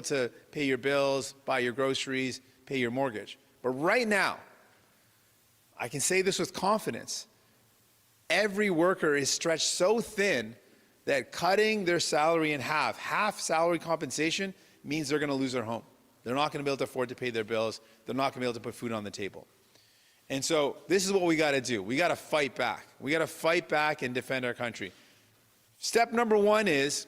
to pay your bills, buy your groceries, pay your mortgage. But right now, I can say this with confidence, every worker is stretched so thin that cutting their salary in half salary compensation, means they're going to lose their home. They're not going to be able to afford to pay their bills. They're not going to be able to put food on the table. And so this is what we got to do. We got to fight back. We got to fight back and defend our country. Step number one is,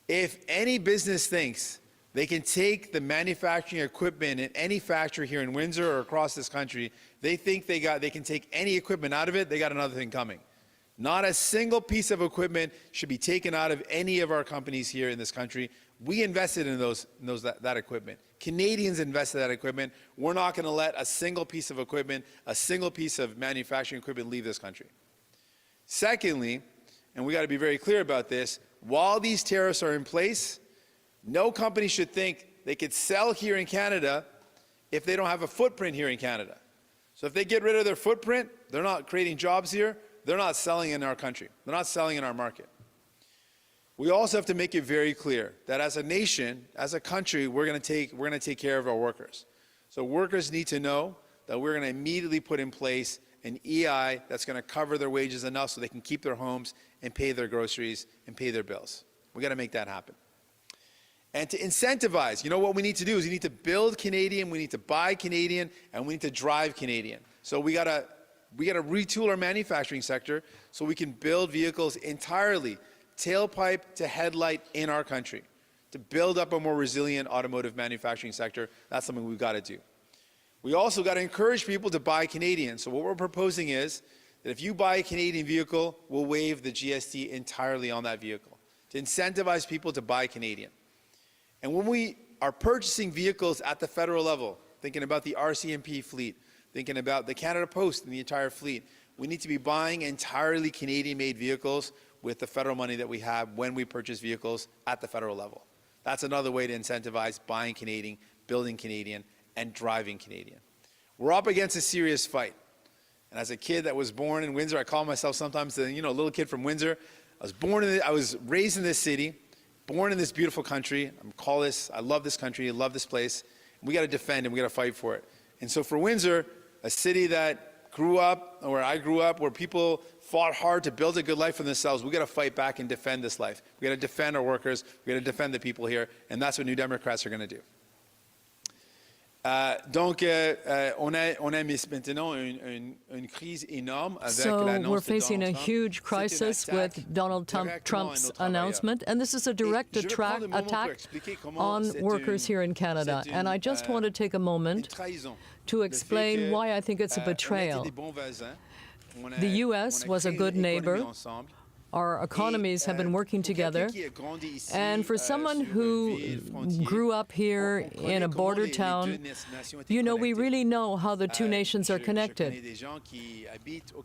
if any business thinks they can take the manufacturing equipment in any factory here in Windsor or across this country, they think they can take any equipment out of it, they got another thing coming. Not a single piece of equipment should be taken out of any of our companies here in this country. We invested in that equipment. Canadians invested in that equipment. We're not going to let a single piece of equipment, a single piece of manufacturing equipment leave this country. Secondly, and we got to be very clear about this, while these tariffs are in place, no company should think they could sell here in Canada if they don't have a footprint here in Canada. So if they get rid of their footprint, they're not creating jobs here, they're not selling in our country, they're not selling in our market. We also have to make it very clear that as a nation, as a country, we're going to take care of our workers. So workers need to know that we're going to immediately put in place an EI that's going to cover their wages enough so they can keep their homes and pay their groceries and pay their bills. We got to make that happen. And to incentivize, you know what we need to do is we need to build Canadian, we need to buy Canadian, and we need to drive Canadian. So we got to retool our manufacturing sector so we can build vehicles entirely tailpipe to headlight in our country. To build up a more resilient automotive manufacturing sector, that's something we've got to do. We also got to encourage people to buy Canadian. So what we're proposing is that if you buy a Canadian vehicle, we'll waive the GST entirely on that vehicle to incentivize people to buy Canadian. And when we are purchasing vehicles at the federal level, thinking about the RCMP fleet, thinking about the Canada Post and the entire fleet, we need to be buying entirely Canadian-made vehicles with the federal money that we have when we purchase vehicles at the federal level. That's another way to incentivize buying Canadian, building Canadian, and driving Canadian. We're up against a serious fight. And as a kid that was born in Windsor, I call myself sometimes the little kid from Windsor. I was raised in this city, born in this beautiful country. I love this country, I love this place. We got to defend and we got to fight for it. And so for Windsor, a city that grew up, where I grew up, where people fought hard to build a good life for themselves, we got to fight back and defend this life. We got to defend our workers, we got to defend the people here, and that's what New Democrats are going to do. Donc, on a maintenant une crise énorme avec l'annonce de we're facing a Donald Trump. huge crisis with Donald Trump's announcement, and this is a direct attack on workers here in Canada. And I just want to take a moment to explain why I think it's a betrayal. The U.S. was a good neighbor. Our economies have been working together. And for someone who grew up here in a border town, we really know how the two nations are connected.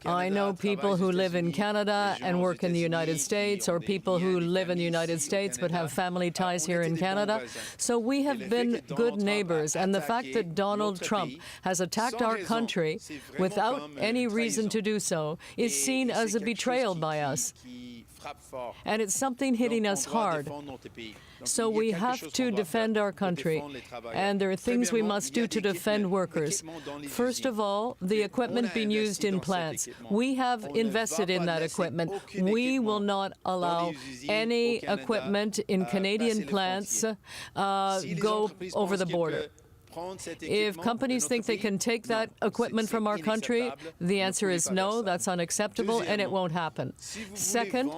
I know people who live in Canada and work in the United States, or people who live in the United States but have family ties here in Canada. So we have been good neighbors. And the fact that Donald Trump has attacked our country without any reason to do so is seen as a betrayal by us. And it's something hitting us hard. So we have to defend our country, and there are things we must do to defend workers. First of all, the equipment being used in plants. We have invested in that equipment. We will not allow any equipment in Canadian plants go over the border. If companies think they can take that equipment from our country, the answer is no, that's unacceptable, and it won't happen. Second,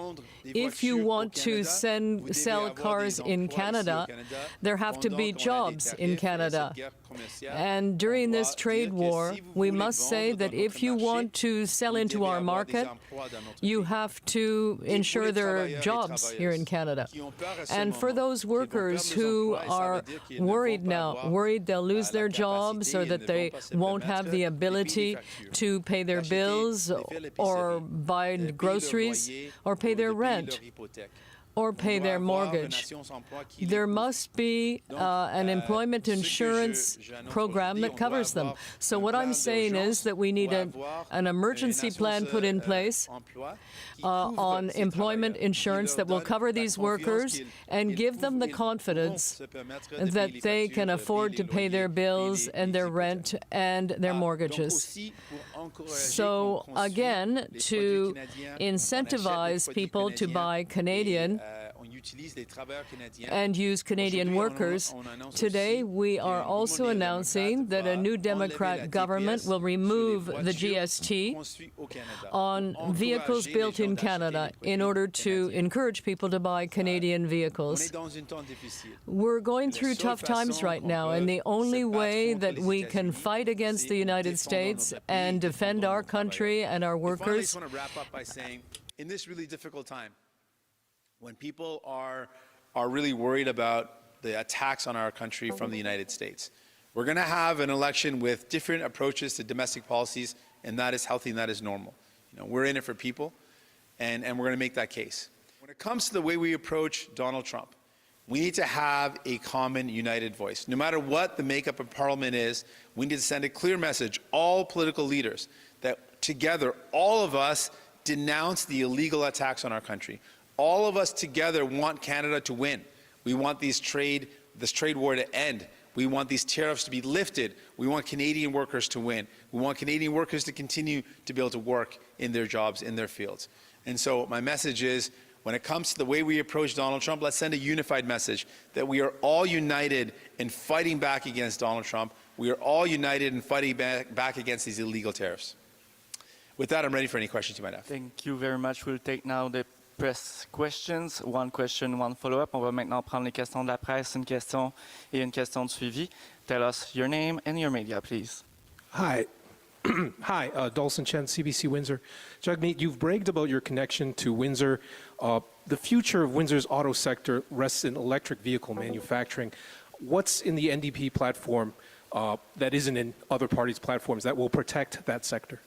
if you want to sell cars in Canada, there have to be jobs in Canada. And during this trade war, we must say that if you want to sell into our market, you have to ensure there are jobs here in Canada. And for those workers who are worried now, worried they'll lose their jobs or that they won't have the ability to pay their bills or buy groceries or pay their rent, or pay their mortgage. There must be an employment insurance program that covers them. So what I'm saying is that we need an emergency plan put in place on employment insurance that will cover these workers and give them the confidence that they can afford to pay their bills and their rent and their mortgages. So again, to incentivize people to buy Canadian and use Canadian workers, today we are also announcing that a new Democrat government will remove the GST on vehicles built in Canada in order to encourage people to buy Canadian vehicles. We're going through tough times right now, and the only way that we can fight against the United States and defend our country and our workers. I want to wrap up by saying, in this really difficult time, when people are really worried about the attacks on our country from the United States, we're going to have an election with different approaches to domestic policies, and that is healthy and that is normal. We're in it for people, and we're going to make that case. When it comes to the way we approach Donald Trump, we need to have a common, united voice. No matter what the makeup of Parliament is, we need to send a clear message, all political leaders, that together, all of us denounce the illegal attacks on our country. All of us together want Canada to win. We want this trade war to end. We want these tariffs to be lifted. We want Canadian workers to win. We want Canadian workers to continue to be able to work in their jobs, in their fields. And so my message is, when it comes to the way we approach Donald Trump, let's send a unified message that we are all united in fighting back against Donald Trump. We are all united in fighting back against these illegal tariffs. With that, I'm ready for any questions you might have. Thank you very much. We'll take now the press questions. One question, one follow-up. On va maintenant prendre les questions de la presse, une question et une question de suivi. Tell us your name and your media, please. Hi. Hi, Dawson Chen, CBC Windsor. Jagmeet, you've bragged about your connection to Windsor. The future of Windsor's auto sector rests in electric vehicle manufacturing. What's in the NDP platform that isn't in other parties' platforms that will protect that sector?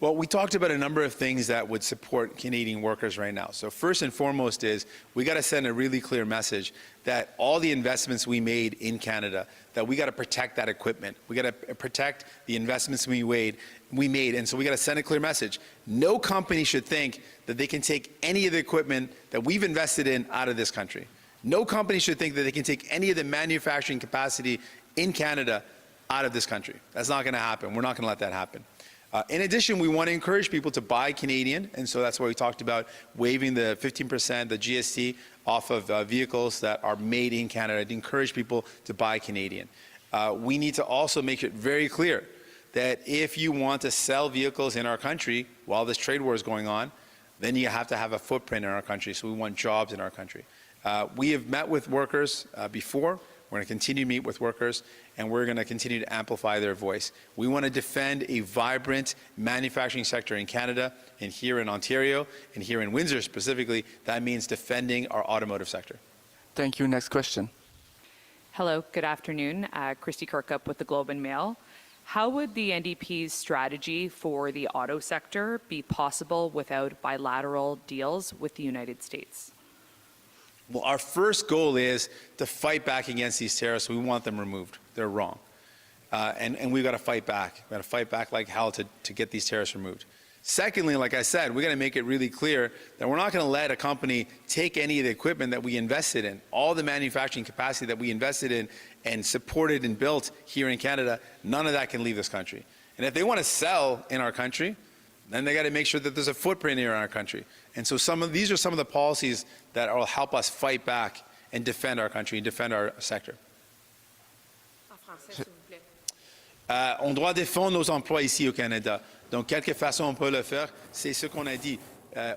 Well, we talked about a number of things that would support Canadian workers right now. So first and foremost is we got to send a really clear message that all the investments we made in Canada, that we got to protect that equipment. We got to protect the investments we made. And so we got to send a clear message. No company should think that they can take any of the equipment that we've invested in out of this country. No company should think that they can take any of the manufacturing capacity in Canada out of this country. That's not going to happen. We're not going to let that happen. In addition, we want to encourage people to buy Canadian, and so that's why we talked about waiving the 15%, the GST, off of vehicles that are made in Canada to encourage people to buy Canadian. We need to also make it very clear that if you want to sell vehicles in our country while this trade war is going on, then you have to have a footprint in our country, so we want jobs in our country. We have met with workers before. We're going to continue to meet with workers, and we're going to continue to amplify their voice. We want to defend a vibrant manufacturing sector in Canada, and here in Ontario, and here in Windsor specifically. That means defending our automotive sector. Thank you. Next question. Hello, good afternoon. Christy Kirkup with the Globe and Mail. How would the NDP's strategy for the auto sector be possible without bilateral deals with the United States? Well, our first goal is to fight back against these tariffs. We want them removed. They're wrong. And we've got to fight back. We've got to fight back like hell to get these tariffs removed. Secondly, like I said, we're going to make it really clear that we're not going to let a company take any of the equipment that we invested in, all the manufacturing capacity that we invested in and supported and built here in Canada. None of that can leave this country. And if they want to sell in our country, then they got to make sure that there's a footprint here in our country. And so these are some of the policies that will help us fight back and defend our country and defend our sector. On doit défendre nos emplois ici au Canada. Donc, quelque façon on peut le faire, c'est ce qu'on a dit.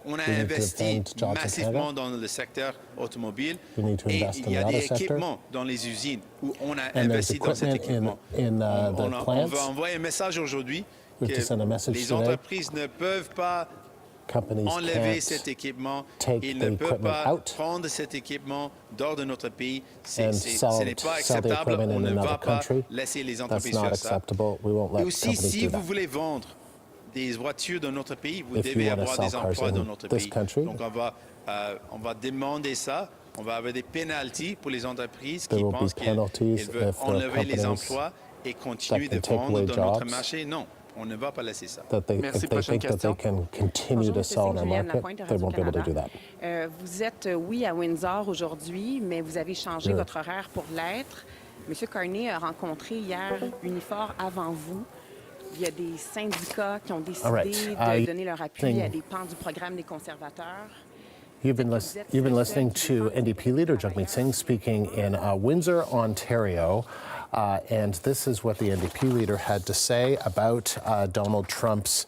On a investi massivement dans le secteur automobile et il y a des équipements dans les usines où on a investi dans cet équipement. On va envoyer un message aujourd'hui que les entreprises ne peuvent pas enlever cet équipement, ils ne peuvent pas prendre cet équipement dehors de notre pays. Ce n'est pas acceptable, on ne va pas laisser les entreprises faire ça. Et aussi, si vous voulez vendre des voitures dans notre pays, vous if devez you want to avoir sell des cars emplois dans in notre this pays. country, Donc on va demander ça. On va avoir des pénalties pour les entreprises there qui will be pensent qu'elles penalties veulent if there are enlever les companies emplois et continuer that de can take vendre away dans notre jobs. marché. Non, on ne va pas laisser ça. that they, Merci, if they prochaine think that they question. can continue Bonjour, to Monsieur sell in Singh, our Julienne market, Lapointe, they won't be able to do Radio-Canada. that. Vous êtes, oui, à Windsor aujourd'hui, mais vous avez changé Yeah. votre horaire pour l'être. Monsieur Carney a rencontré hier Unifor avant vous. Il y a des syndicats qui ont décidé de donner leur appui à des pans du programme des conservateurs. You've been listening to NDP Leader Jagmeet Singh speaking in Windsor, Ontario, and this is what the NDP leader had to say about Donald Trump's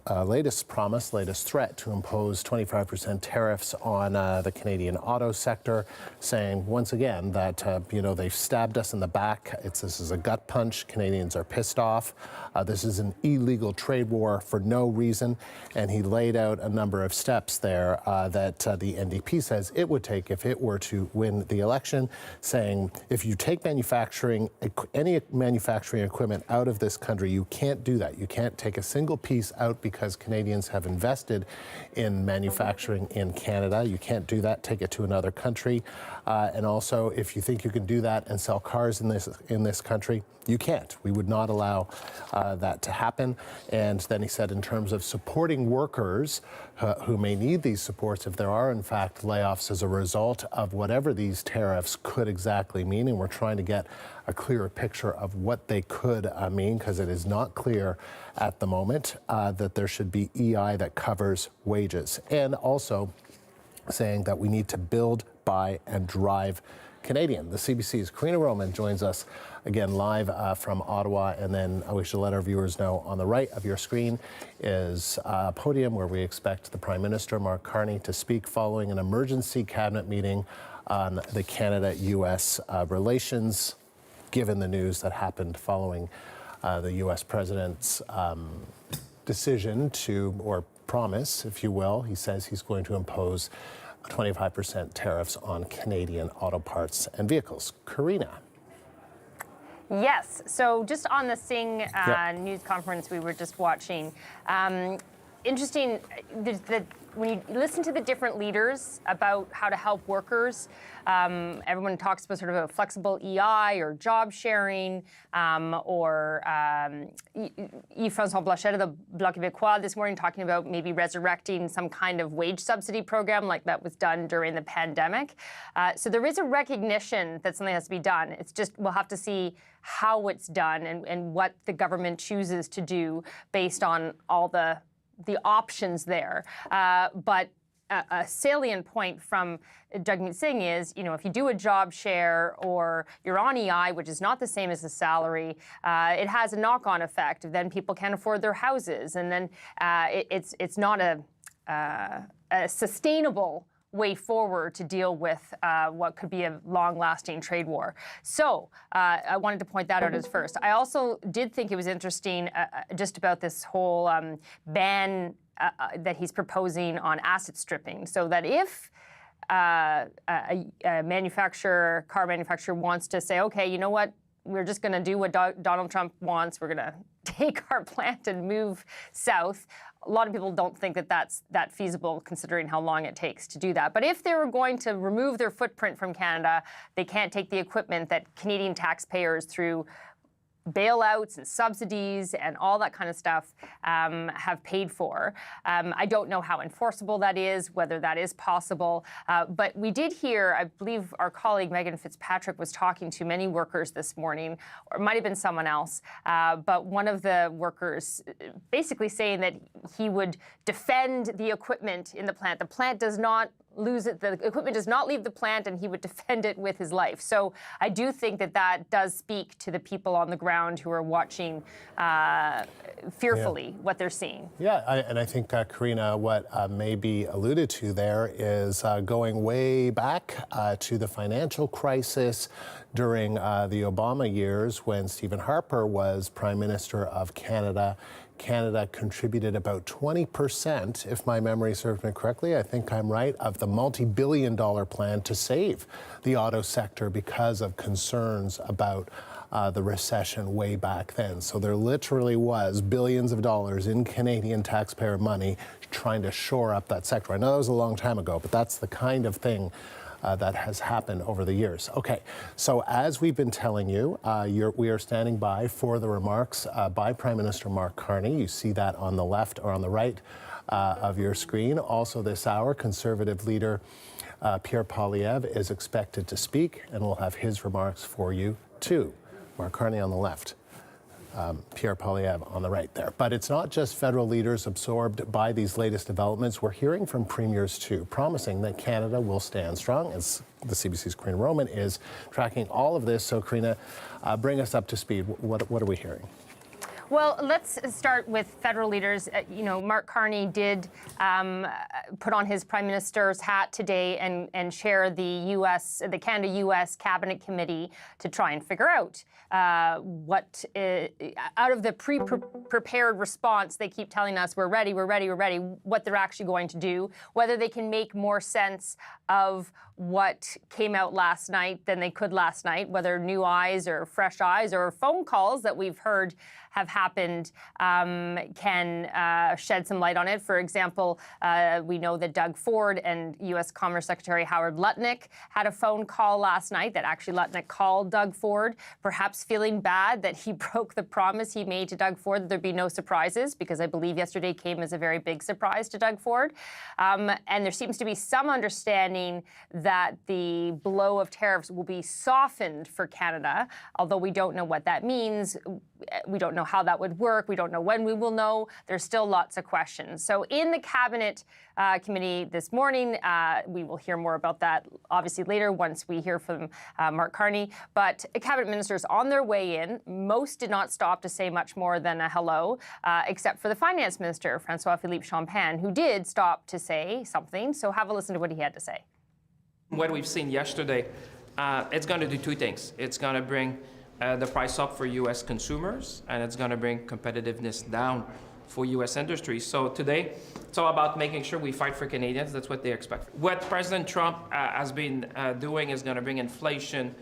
latest promise, latest threat to impose 25% tariffs on the Canadian auto sector, saying once again that they've stabbed us in the back. This is a gut punch. Canadians are pissed off. This is an illegal trade war for no reason, and he laid out a number of steps there that the NDP says it would take if it were to win the election, saying if you take any manufacturing equipment out of this country, you can't do that. You can't take a single piece out because Canadians have invested in manufacturing in Canada. You can't do that, take it to another country. And also, if you think you can do that and sell cars in this country, you can't. We would not allow that to happen. And then he said in terms of supporting workers who may need these supports, if there are in fact layoffs as a result of whatever these tariffs could exactly mean, and we're trying to get a clearer picture of what they could mean, because it is not clear at the moment, that there should be EI that covers wages. And also saying that we need to build, buy, and drive Canadian. The CBC's Karina Roman joins us again live from Ottawa, and then we should let our viewers know on the right of your screen is a podium where we expect the Prime Minister, Mark Carney, to speak following an emergency cabinet meeting on the Canada-U.S. relations, given the news that happened following the U.S. President's decision to, or promise, if you will, he says he's going to impose 25% tariffs on Canadian auto parts and vehicles. Karina. Yes. So just on the Singh news conference we were just watching, interesting that when you listen to the different leaders about how to help workers, everyone talks about sort of a flexible EI or job sharing, or Yves-François Blanchet of the Bloc Québécois this morning talking about maybe resurrecting some kind of wage subsidy program like that was done during the pandemic. So there is a recognition that something has to be done. It's just we'll have to see how it's done and what the government chooses to do based on all the options there. But a salient point from Jagmeet Singh is, if you do a job share or you're on EI, which is not the same as a salary, it has a knock-on effect. Then people can't afford their houses, and then it's not a sustainable way forward to deal with what could be a long-lasting trade war. So I wanted to point that out as first. I also did think it was interesting just about this whole ban that he's proposing on asset stripping, so that if a car manufacturer wants to say, okay, you know what, we're just going to do what Donald Trump wants, we're going to take our plant and move south. A lot of people don't think that that's that feasible considering how long it takes to do that. But if they were going to remove their footprint from Canada, they can't take the equipment that Canadian taxpayers through bailouts and subsidies and all that kind of stuff have paid for. I don't know how enforceable that is, whether that is possible. But we did hear, I believe our colleague Megan Fitzpatrick was talking to many workers this morning, or it might have been someone else, but one of the workers basically saying that he would defend the equipment in the plant. The plant does not lose it, the equipment does not leave the plant, and he would defend it with his life. So I do think that that does speak to the people on the ground who are watching fearfully what they're seeing. Yeah, and I think, Karina, what may be alluded to there is going way back to the financial crisis during the Obama years when Stephen Harper was Prime Minister of Canada. Canada contributed about 20%, if my memory serves me correctly, I think I'm right, of the multi-billion-dollar plan to save the auto sector because of concerns about the recession way back then. So there literally was billions of dollars in Canadian taxpayer money trying to shore up that sector. I know that was a long time ago, but that's the kind of thing that has happened over the years. Okay, so as we've been telling you, we are standing by for the remarks by Prime Minister Mark Carney. You see that on the left or on the right of your screen. Also this hour, Conservative leader Pierre Poilievre is expected to speak, and we'll have his remarks for you too. Mark Carney on the left, Pierre Poilievre on the right there. But it's not just federal leaders absorbed by these latest developments. We're hearing from premiers too, promising that Canada will stand strong, as the CBC's Karina Roman is tracking all of this. So Karina, bring us up to speed. What are we hearing? Well, let's start with federal leaders. Mark Carney did put on his prime minister's hat today and chair the Canada-U.S. Cabinet Committee to try and figure out what, out of the prepared response, they keep telling us we're ready, what they're actually going to do, whether they can make more sense of what came out last night than they could last night, whether new eyes or fresh eyes or phone calls that we've heard have happened can shed some light on it. For example, we know that Doug Ford and U.S. Commerce Secretary Howard Lutnick had a phone call last night that actually Lutnick called Doug Ford, perhaps feeling bad that he broke the promise he made to Doug Ford that there'd be no surprises, because I believe yesterday came as a very big surprise to Doug Ford. And there seems to be some understanding that the blow of tariffs will be softened for Canada, although we don't know what that means. We don't know how that would work. We don't know when we will know. There's still lots of questions. So in the Cabinet Committee this morning, we will hear more about that obviously later once we hear from Mark Carney. But Cabinet ministers on their way in, most did not stop to say much more than a hello, except for the Finance Minister, François-Philippe Champagne, who did stop to say something. So have a listen to what he had to say. What we've seen yesterday, it's going to do two things. It's going to bring the price up for U.S. consumers, and it's going to bring competitiveness down for U.S. industry. So today, it's all about making sure we fight for Canadians. That's what they expect. What President Trump has been doing is going to bring inflation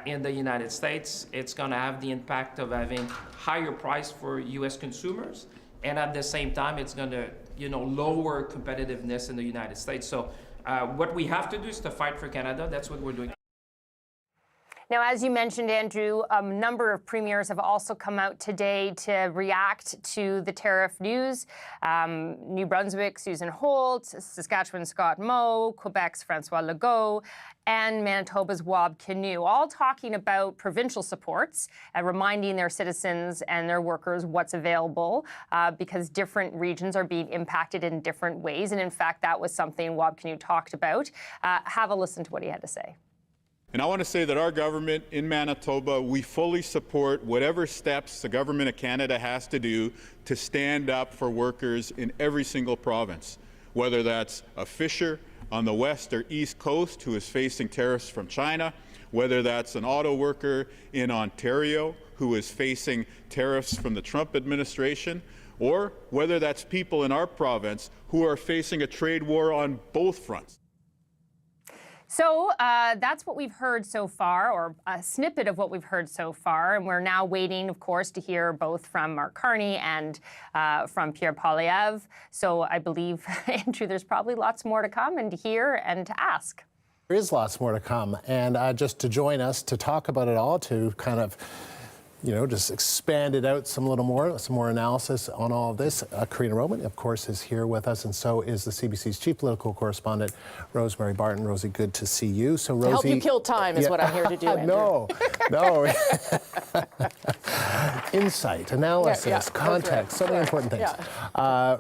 in the United States. It's going to have the impact of having higher price for U.S. consumers, and at the same time, it's going to lower competitiveness in the United States. So what we have to do is to fight for Canada. That's what we're doing. Now, as you mentioned, Andrew, a number of premiers have also come out today to react to the tariff news. New Brunswick, Susan Holt, Saskatchewan, Scott Moe, Quebec's François Legault, and Manitoba's Wab Kinew, all talking about provincial supports and reminding their citizens and their workers what's available because different regions are being impacted in different ways. And in fact, that was something Wab Kinew talked about. Have a listen to what he had to say. And I want to say that our government in Manitoba, we fully support whatever steps the government of Canada has to do to stand up for workers in every single province, whether that's a fisher on the west or east coast who is facing tariffs from China, whether that's an auto worker in Ontario who is facing tariffs from the Trump administration, or whether that's people in our province who are facing a trade war on both fronts. So that's what we've heard so far, or a snippet of what we've heard so far. And we're now waiting, of course, to hear both from Mark Carney and from Pierre Poilievre. So I believe, Andrew, there's probably lots more to come and to hear and to ask. There is lots more to come. And just to join us to talk about it all, to kind of just expand it out some more analysis on all of this. Karina Roman, of course, is here with us, and so is the CBC's chief political correspondent, Rosemary Barton. Rosie, good to see you. So, Rosie, to help you kill time is what I'm here to do, Andrew. No. Insight, analysis, context, so many important things.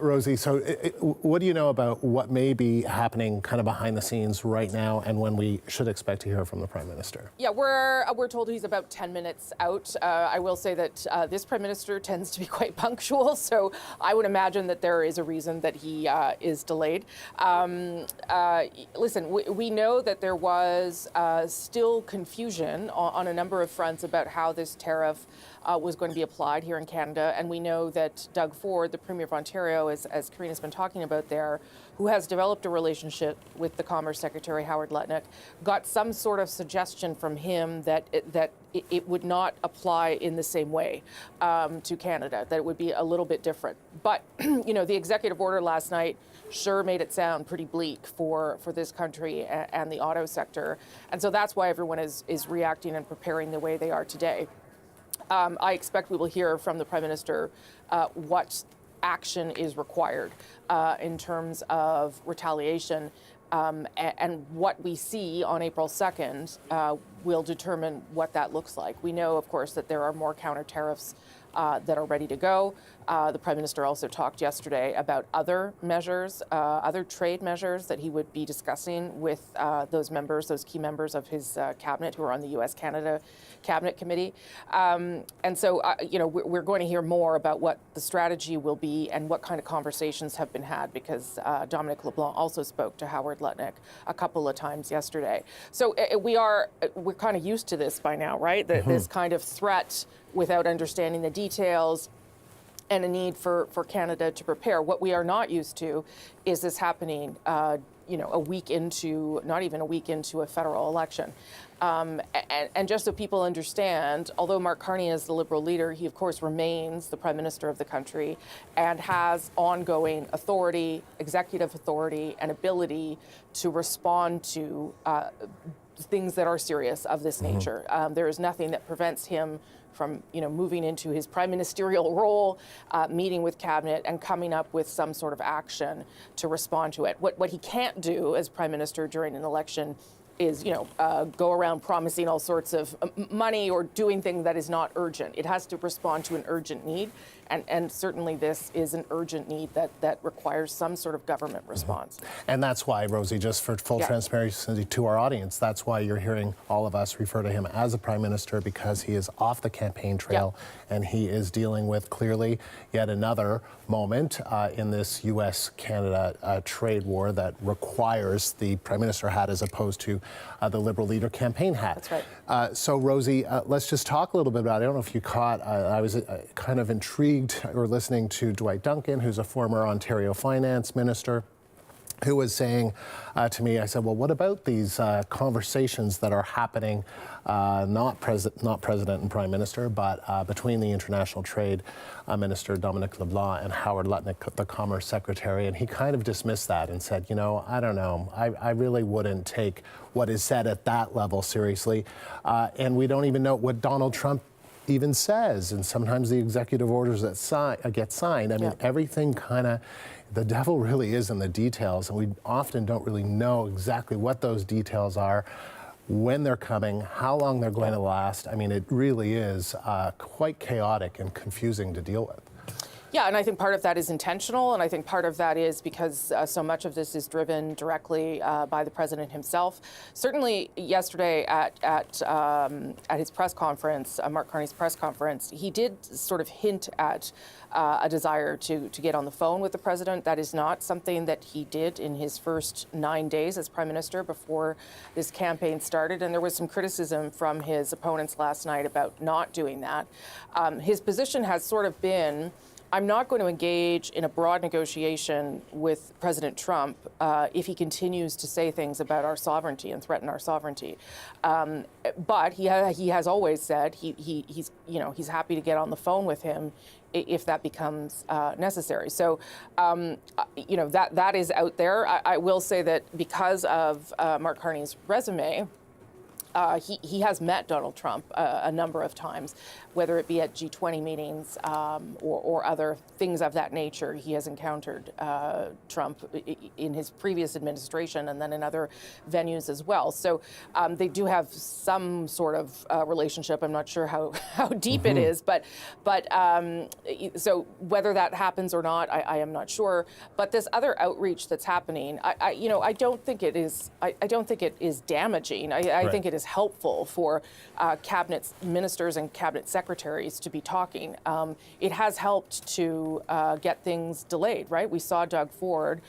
Rosie, so what do you know about what may be happening kind of behind the scenes right now, and when we should expect to hear from the Prime Minister? Yeah, we're told he's about 10 minutes out. I will say that this Prime Minister tends to be quite punctual, so I would imagine that there is a reason that he is delayed. Listen, we know that there was still confusion on a number of fronts about how this tariff was going to be applied here in Canada. And we know that Doug Ford, the Premier of Ontario, as Karina's been talking about there, who has developed a relationship with the Commerce Secretary, Howard Lutnick, got some sort of suggestion from him that it would not apply in the same way to Canada, that it would be a little bit different. But, the executive order last night sure made it sound pretty bleak for this country and the auto sector. And so that's why everyone is reacting and preparing the way they are today. I expect we will hear from the Prime Minister what action is required in terms of retaliation. And what we see on April 2nd will determine what that looks like. We know, of course, that there are more counter tariffs that are ready to go. The Prime Minister also talked yesterday about other measures, other trade measures that he would be discussing with those key members of his cabinet who are on the U.S.-Canada Cabinet Committee. And so, we're going to hear more about what the strategy will be and what kind of conversations have been had, because Dominic LeBlanc also spoke to Howard Lutnick a couple of times yesterday. So we're kind of used to this by now, right? This kind of threat without understanding the details, and a need for Canada to prepare. What we are not used to is this happening, not even a week into a federal election. And just so people understand, although Mark Carney is the Liberal leader, he of course remains the Prime Minister of the country and has ongoing authority, executive authority, and ability to respond to things that are serious of this nature. There is nothing that prevents him from moving into his prime ministerial role, meeting with cabinet, and coming up with some sort of action to respond to it. What he can't do as prime minister during an election is, go around promising all sorts of money or doing things that is not urgent. It has to respond to an urgent need, and certainly this is an urgent need that requires some sort of government response. And that's why, Rosie, just for full transparency to our audience, that's why you're hearing all of us refer to him as a prime minister, because he is off the campaign trail and he is dealing with clearly yet another moment in this U.S.-Canada trade war that requires the prime minister hat as opposed to the Liberal leader campaign hat. That's right. So, Rosie, let's just talk a little bit about it. I don't know if you caught, I was kind of intrigued or listening to Dwight Duncan, who's a former Ontario finance minister, who was saying to me, I said, well, what about these conversations that are happening, not President and Prime Minister, but between the International Trade Minister, Dominic LeBlanc, and Howard Lutnick, the Commerce Secretary? And he kind of dismissed that and said, I don't know. I really wouldn't take what is said at that level seriously. And we don't even know what Donald Trump even says. And sometimes the executive orders that get signed, I mean, everything kind of, the devil really is in the details, and we often don't really know exactly what those details are, when they're coming, how long they're going to last. I mean, it really is quite chaotic and confusing to deal with. Yeah, and I think part of that is intentional, and I think part of that is because so much of this is driven directly by the president himself. Certainly, yesterday at his press conference, Mark Carney's press conference, he did sort of hint at a desire to get on the phone with the president. That is not something that he did in his first 9 days as prime minister before this campaign started, and there was some criticism from his opponents last night about not doing that. His position has sort of been, I'm not going to engage in a broad negotiation with President Trump if he continues to say things about our sovereignty and threaten our sovereignty. But he has always said he's happy to get on the phone with him if that becomes necessary. So, that is out there. I will say that because of Mark Carney's resume, he has met Donald Trump a number of times, whether it be at G20 meetings or other things of that nature. He has encountered Trump in his previous administration and then in other venues as well. So they do have some sort of relationship. I'm not sure how deep it is, but so whether that happens or not, I am not sure. But this other outreach that's happening, I don't think it is. I don't think it is damaging. I think it is is helpful for cabinet ministers and cabinet secretaries to be talking. It has helped to get things delayed, right? We saw Doug Ford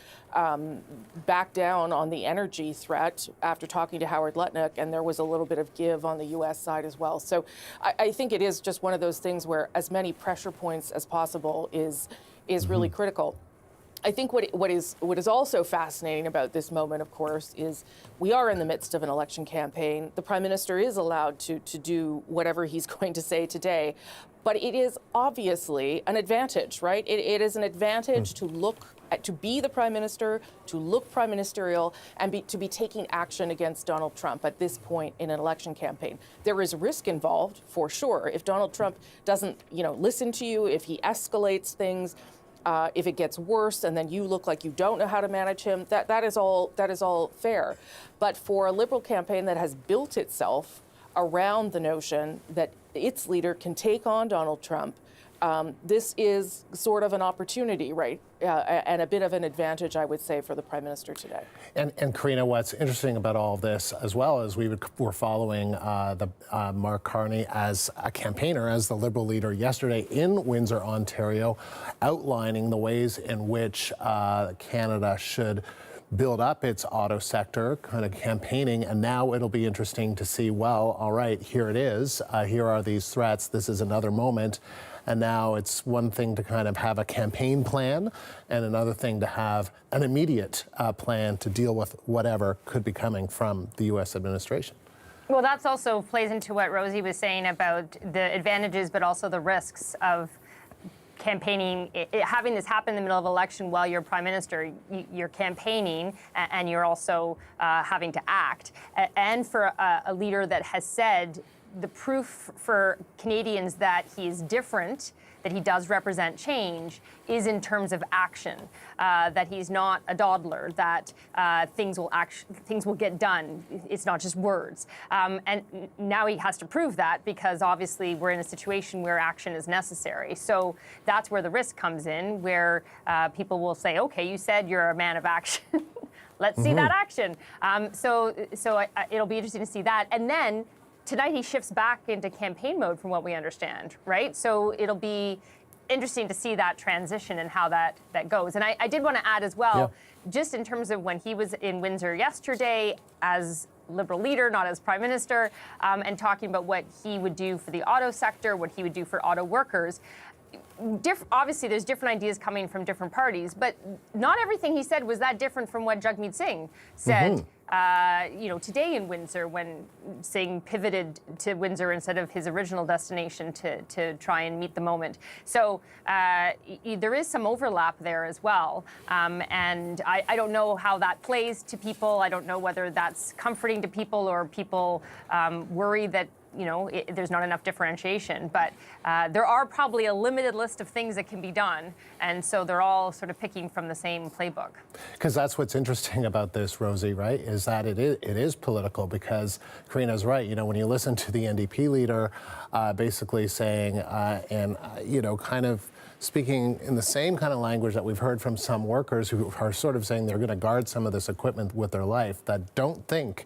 back down on the energy threat after talking to Howard Lutnick, and there was a little bit of give on the U.S. side as well. So I think it is just one of those things where as many pressure points as possible is really critical. I think what is also fascinating about this moment, of course, is we are in the midst of an election campaign. The Prime Minister is allowed to do whatever he's going to say today, but it is obviously an advantage, right? It is an advantage to be the Prime Minister, to look prime ministerial, and to be taking action against Donald Trump at this point in an election campaign. There is risk involved, for sure. If Donald Trump doesn't, listen to you, if he escalates things, if it gets worse and then you look like you don't know how to manage him, that is all fair. But for a Liberal campaign that has built itself around the notion that its leader can take on Donald Trump, this is sort of an opportunity, right? And a bit of an advantage, I would say, for the Prime Minister today. And Karina, what's interesting about all of this, as well as we were following Mark Carney as a campaigner, as the Liberal leader yesterday in Windsor, Ontario, outlining the ways in which Canada should build up its auto sector, kind of campaigning, and now it'll be interesting to see, well, all right, here it is. Here are these threats. This is another moment. And now it's one thing to kind of have a campaign plan and another thing to have an immediate plan to deal with whatever could be coming from the U.S. administration. Well, that's also plays into what Rosie was saying about the advantages, but also the risks of campaigning, having this happen in the middle of election while you're Prime Minister. You're campaigning and you're also having to act. And for a leader that has said the proof for Canadians that he is different, that he does represent change, is in terms of action, that he's not a dawdler, that things will get done. It's not just words. And now he has to prove that because obviously we're in a situation where action is necessary. So that's where the risk comes in, where people will say, okay, you said you're a man of action. Let's see that action. So it'll be interesting to see that. And then tonight he shifts back into campaign mode from what we understand, right? So it'll be interesting to see that transition and how that goes. And I did want to add as well, just in terms of when he was in Windsor yesterday as Liberal leader, not as Prime Minister, and talking about what he would do for the auto sector, what he would do for auto workers. Obviously, there's different ideas coming from different parties, but not everything he said was that different from what Jagmeet Singh said. Today in Windsor, when Singh pivoted to Windsor instead of his original destination to try and meet the moment. So there is some overlap there as well. And I don't know how that plays to people. I don't know whether that's comforting to people or people worry that there's not enough differentiation, but there are probably a limited list of things that can be done, and so they're all sort of picking from the same playbook. Because that's what's interesting about this, Rosie, right, is that it is political, because Karina's right. When you listen to the NDP leader basically saying, kind of speaking in the same kind of language that we've heard from some workers who are sort of saying they're going to guard some of this equipment with their life, that don't think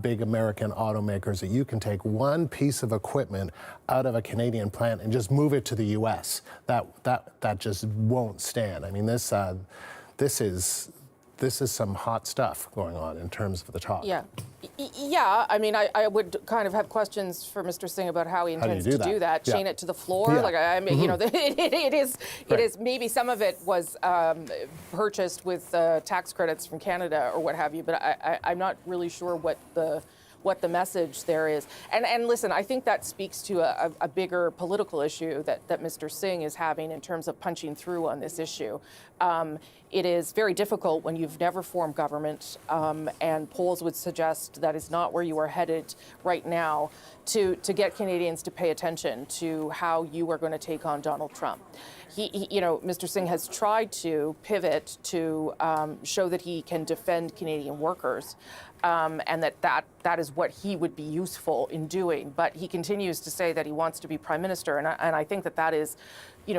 big American automakers that you can take one piece of equipment out of a Canadian plant and just move it to the U.S. That just won't stand. I mean, this is some hot stuff going on in terms of the talk. Yeah. I mean, I would kind of have questions for Mr. Singh about how he intends to do that. Chain it to the floor. Yeah. Like, I mean, it is maybe some of it was purchased with tax credits from Canada or what have you, but I'm not really sure what the message there is. And listen, I think that speaks to a bigger political issue that Mr. Singh is having in terms of punching through on this issue. It is very difficult when you've never formed government, and polls would suggest that is not where you are headed right now, to get Canadians to pay attention to how you are going to take on Donald Trump. Mr. Singh has tried to pivot to show that he can defend Canadian workers. and that is what he would be useful in doing. But he continues to say that he wants to be prime minister, and I think that is,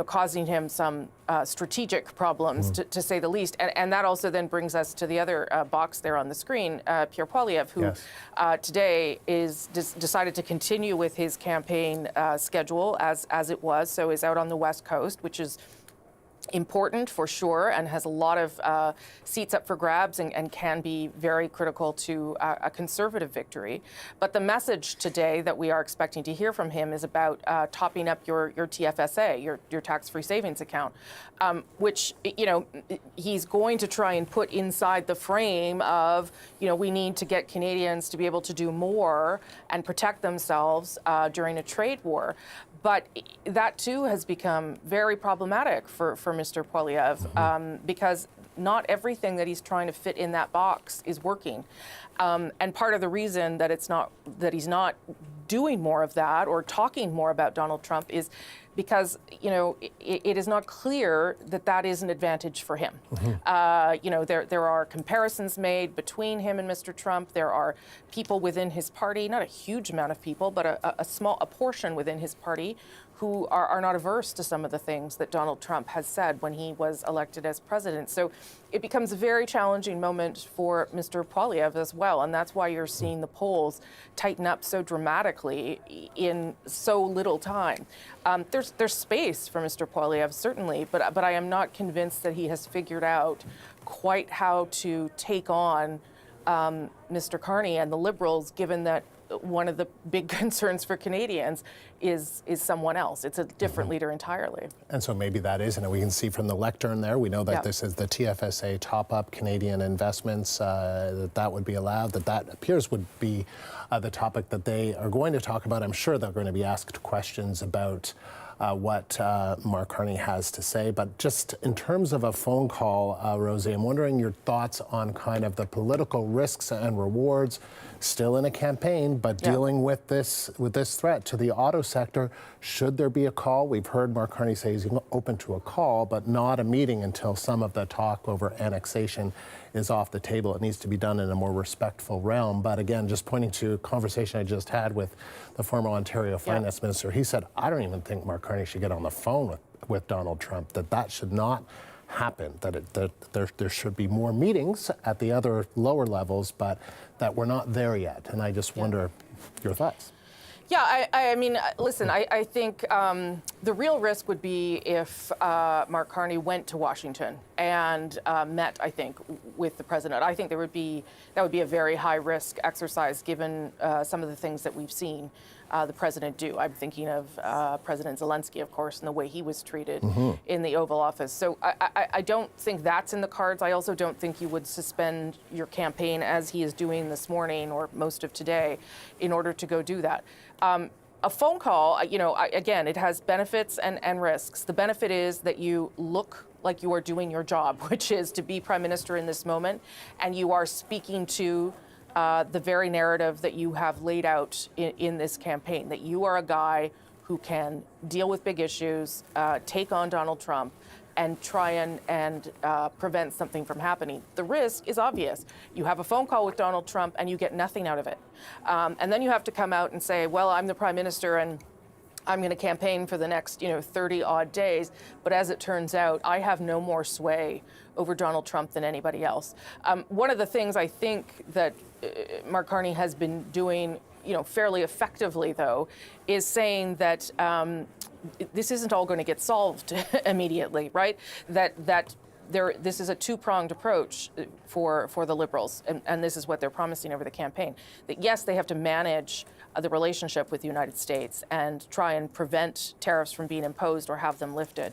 causing him some strategic problems, to say the least. And that also then brings us to the other box there on the screen, Pierre Poilievre, who today is decided to continue with his campaign schedule as it was, so is out on the West Coast, which is important for sure, and has a lot of seats up for grabs and can be very critical to a Conservative victory. But the message today that we are expecting to hear from him is about topping up your TFSA, your tax-free savings account, which, he's going to try and put inside the frame of, we need to get Canadians to be able to do more and protect themselves during a trade war. But that, too, has become very problematic for Mr. Poilievre, because not everything that he's trying to fit in that box is working. And part of the reason that he's not doing more of that or talking more about Donald Trump is because, it is not clear that is an advantage for him. There are comparisons made between him and Mr. Trump. There are people within his party, not a huge amount of people, but a portion within his party who are not averse to some of the things that Donald Trump has said when he was elected as president. So it becomes a very challenging moment for Mr. Poilievre as well, and that's why you're seeing the polls tighten up so dramatically in so little time. There's space for Mr. Poilievre, certainly, but I am not convinced that he has figured out quite how to take on Mr. Carney and the Liberals, given that one of the big concerns for Canadians is someone else. It's a different leader entirely. And so maybe that is, and we can see from the lectern there, we know that this is the TFSA top-up Canadian investments, that would be allowed, that appears would be the topic that they are going to talk about. I'm sure they're going to be asked questions about what Mark Carney has to say. But just in terms of a phone call, Rosie, I'm wondering your thoughts on kind of the political risks and rewards still in a campaign, but dealing with this threat to the auto sector. Should there be a call? We've heard Mark Carney say he's open to a call, but not a meeting until some of the talk over annexation is off the table. It needs to be done in a more respectful realm. But again, just pointing to a conversation I just had with the former Ontario Finance Minister, he said, I don't even think Mark Carney should get on the phone with Donald Trump, that should not happen, that there should be more meetings at the other lower levels, but that we're not there yet. And I just wonder your thoughts. Yeah, I mean, listen, I think the real risk would be if Mark Carney went to Washington and met, I think, with the president. I think that would be a very high risk exercise given some of the things that we've seen the president do. I'm thinking of President Zelensky, of course, and the way he was treated in the Oval Office. So I don't think that's in the cards. I also don't think you would suspend your campaign as he is doing this morning or most of today in order to go do that. A phone call, again, it has benefits and risks. The benefit is that you look like you are doing your job, which is to be prime minister in this moment, and you are speaking to the very narrative that you have laid out in this campaign, that you are a guy who can deal with big issues, take on Donald Trump, and try and prevent something from happening. The risk is obvious. You have a phone call with Donald Trump and you get nothing out of it. And then you have to come out and say, well, I'm the prime minister and I'm going to campaign for the next 30 odd days. But as it turns out, I have no more sway over Donald Trump than anybody else. One of the things I think that Mark Carney has been doing fairly effectively, though, is saying that this isn't all going to get solved immediately, right? This is a two-pronged approach for the Liberals, and this is what they're promising over the campaign. That yes, they have to manage the relationship with the United States and try and prevent tariffs from being imposed or have them lifted.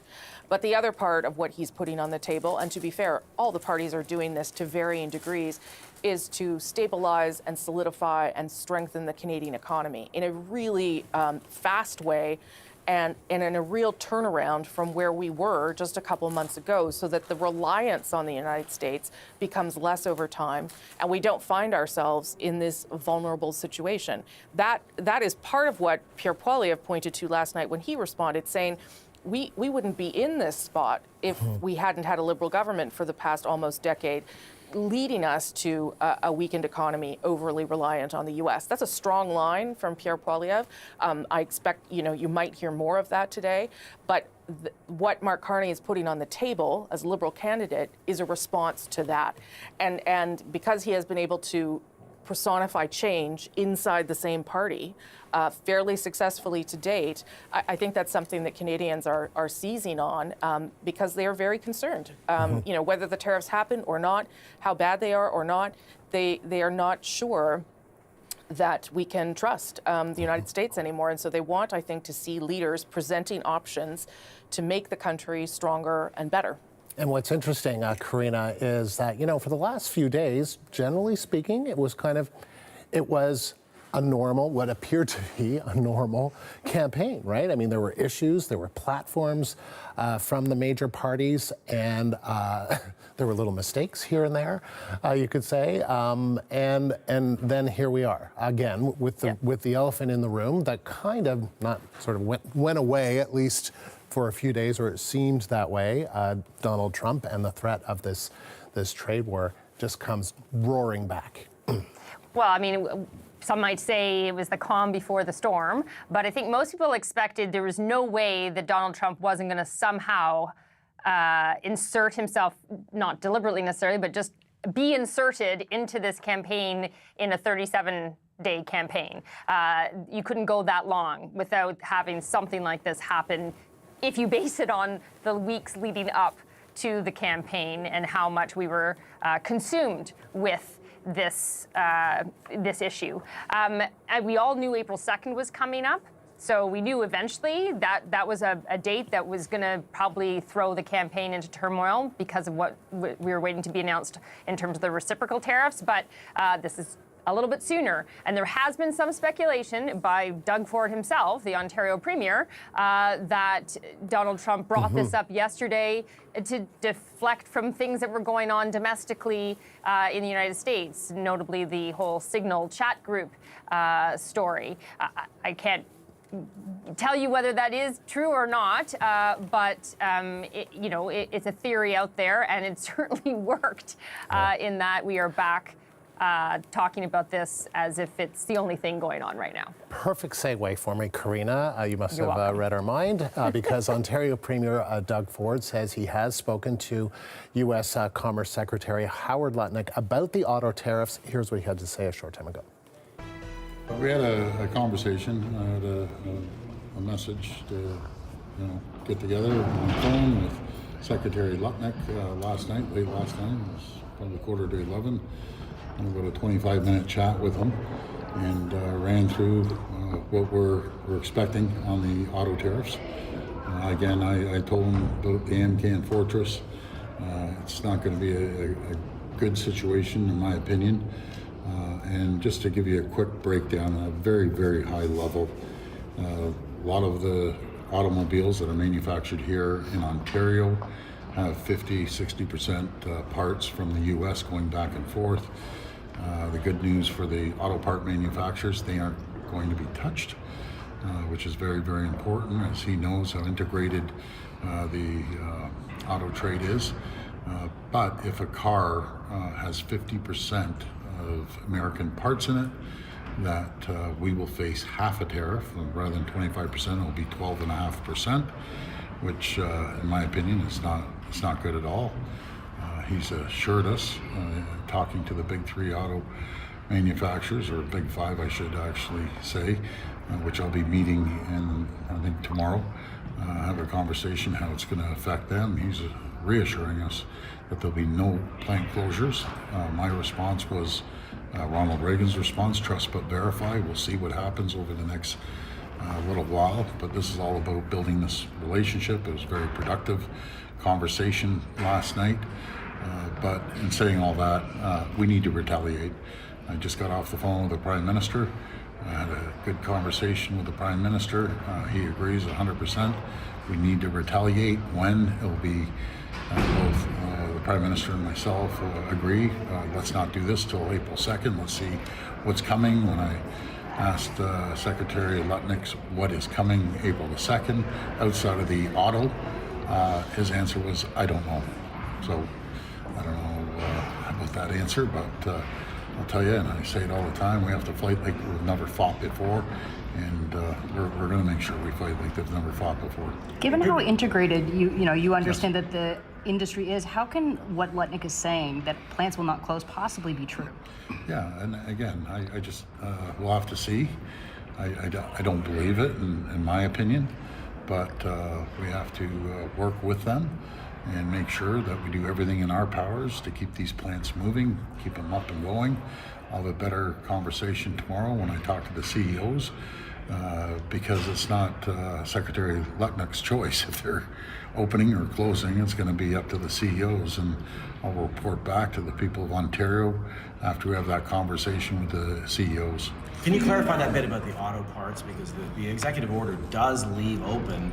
But the other part of what he's putting on the table, and to be fair, all the parties are doing this to varying degrees, is to stabilize and solidify and strengthen the Canadian economy in a really fast way and in a real turnaround from where we were just a couple of months ago, so that the reliance on the United States becomes less over time and we don't find ourselves in this vulnerable situation. That is part of what Pierre Poilievre pointed to last night when he responded, saying, we wouldn't be in this spot if we hadn't had a Liberal government for the past almost decade. leading us to a weakened economy overly reliant on the U.S. That's a strong line from Pierre Poilievre. I expect, you might hear more of that today, but what Mark Carney is putting on the table as a Liberal candidate is a response to that. And because he has been able to personify change inside the same party fairly successfully to date, I think that's something that Canadians are seizing on because they are very concerned. Whether the tariffs happen or not, how bad they are or not, they are not sure that we can trust the United States anymore. And so they want, I think, to see leaders presenting options to make the country stronger and better. And what's interesting, Karina, is that, for the last few days, generally speaking, it was a normal, what appeared to be a normal campaign, right? I mean, there were issues, there were platforms from the major parties, and there were little mistakes here and there, you could say. And then here we are again with the elephant in the room that kind of went away, at least for a few days, or it seemed that way. Donald Trump and the threat of this trade war just comes roaring back. Well, I mean, some might say it was the calm before the storm, but I think most people expected there was no way that Donald Trump wasn't going to somehow insert himself, not deliberately necessarily, but just be inserted into this campaign in a 37-day campaign. You couldn't go that long without having something like this happen if you base it on the weeks leading up to the campaign and how much we were consumed with this issue. And we all knew April 2nd was coming up, so we knew eventually that was a date that was going to probably throw the campaign into turmoil because of what we were waiting to be announced in terms of the reciprocal tariffs, but this is a little bit sooner. And there has been some speculation by Doug Ford himself, the Ontario Premier, that Donald Trump brought this up yesterday to deflect from things that were going on domestically in the United States, notably the whole Signal chat group story. I can't tell you whether that is true or not, but it's a theory out there, and it certainly worked in that we are back talking about this as if it's the only thing going on right now. Perfect segue for me, Karina. You must have read our mind because Ontario Premier Doug Ford says he has spoken to U.S. Commerce Secretary Howard Lutnick about the auto tariffs. Here's what he had to say a short time ago. We had a conversation, a message to get together on the phone with Secretary Lutnick late last night. It was probably 11:15. About a 25-minute chat with him and ran through what we're expecting on the auto tariffs. Again, I told him about the MCAN Fortress. It's not going to be a good situation, in my opinion. And just to give you a quick breakdown at a very, very high level, a lot of the automobiles that are manufactured here in Ontario have 50-60% parts from the U.S. going back and forth. The good news for the auto part manufacturers, they aren't going to be touched, which is very, very important, as he knows how integrated the auto trade is. But if a car has 50% of American parts in it, that we will face half a tariff. Rather than 25%, it will be 12.5%, which, in my opinion, is not good at all. He's assured us, talking to the big three auto manufacturers, or big five, I should actually say, which I'll be meeting in, I think, tomorrow, have a conversation how it's going to affect them. He's reassuring us that there'll be no plant closures. My response was Ronald Reagan's response, trust but verify. We'll see what happens over the next little while, but this is all about building this relationship. It was a very productive conversation last night. But in saying all that, we need to retaliate. I just got off the phone with the Prime Minister. I had a good conversation with the Prime Minister. He agrees 100%. We need to retaliate. When? It'll be both the Prime Minister and myself agree. Let's not do this till April 2nd. Let's see what's coming. When I asked Secretary Lutnick what is coming April the 2nd outside of the auto, his answer was, I don't know. So I don't know about that answer, but I'll tell you, and I say it all the time, we have to fight like we've never fought before, and we're going to make sure we fight like they've never fought before. Given how integrated you understand that the industry is, how can what Lutnick is saying, that plants will not close, possibly be true? Yeah, and again, I just, we'll have to see. I don't believe it, in my opinion, but we have to work with them and make sure that we do everything in our powers to keep these plants moving, keep them up and going. I'll have a better conversation tomorrow when I talk to the CEOs, because it's not Secretary Lutnick's choice if they're opening or closing. It's going to be up to the CEOs, and I'll report back to the people of Ontario after we have that conversation with the CEOs. Can you clarify that bit about the auto parts, because the executive order does leave open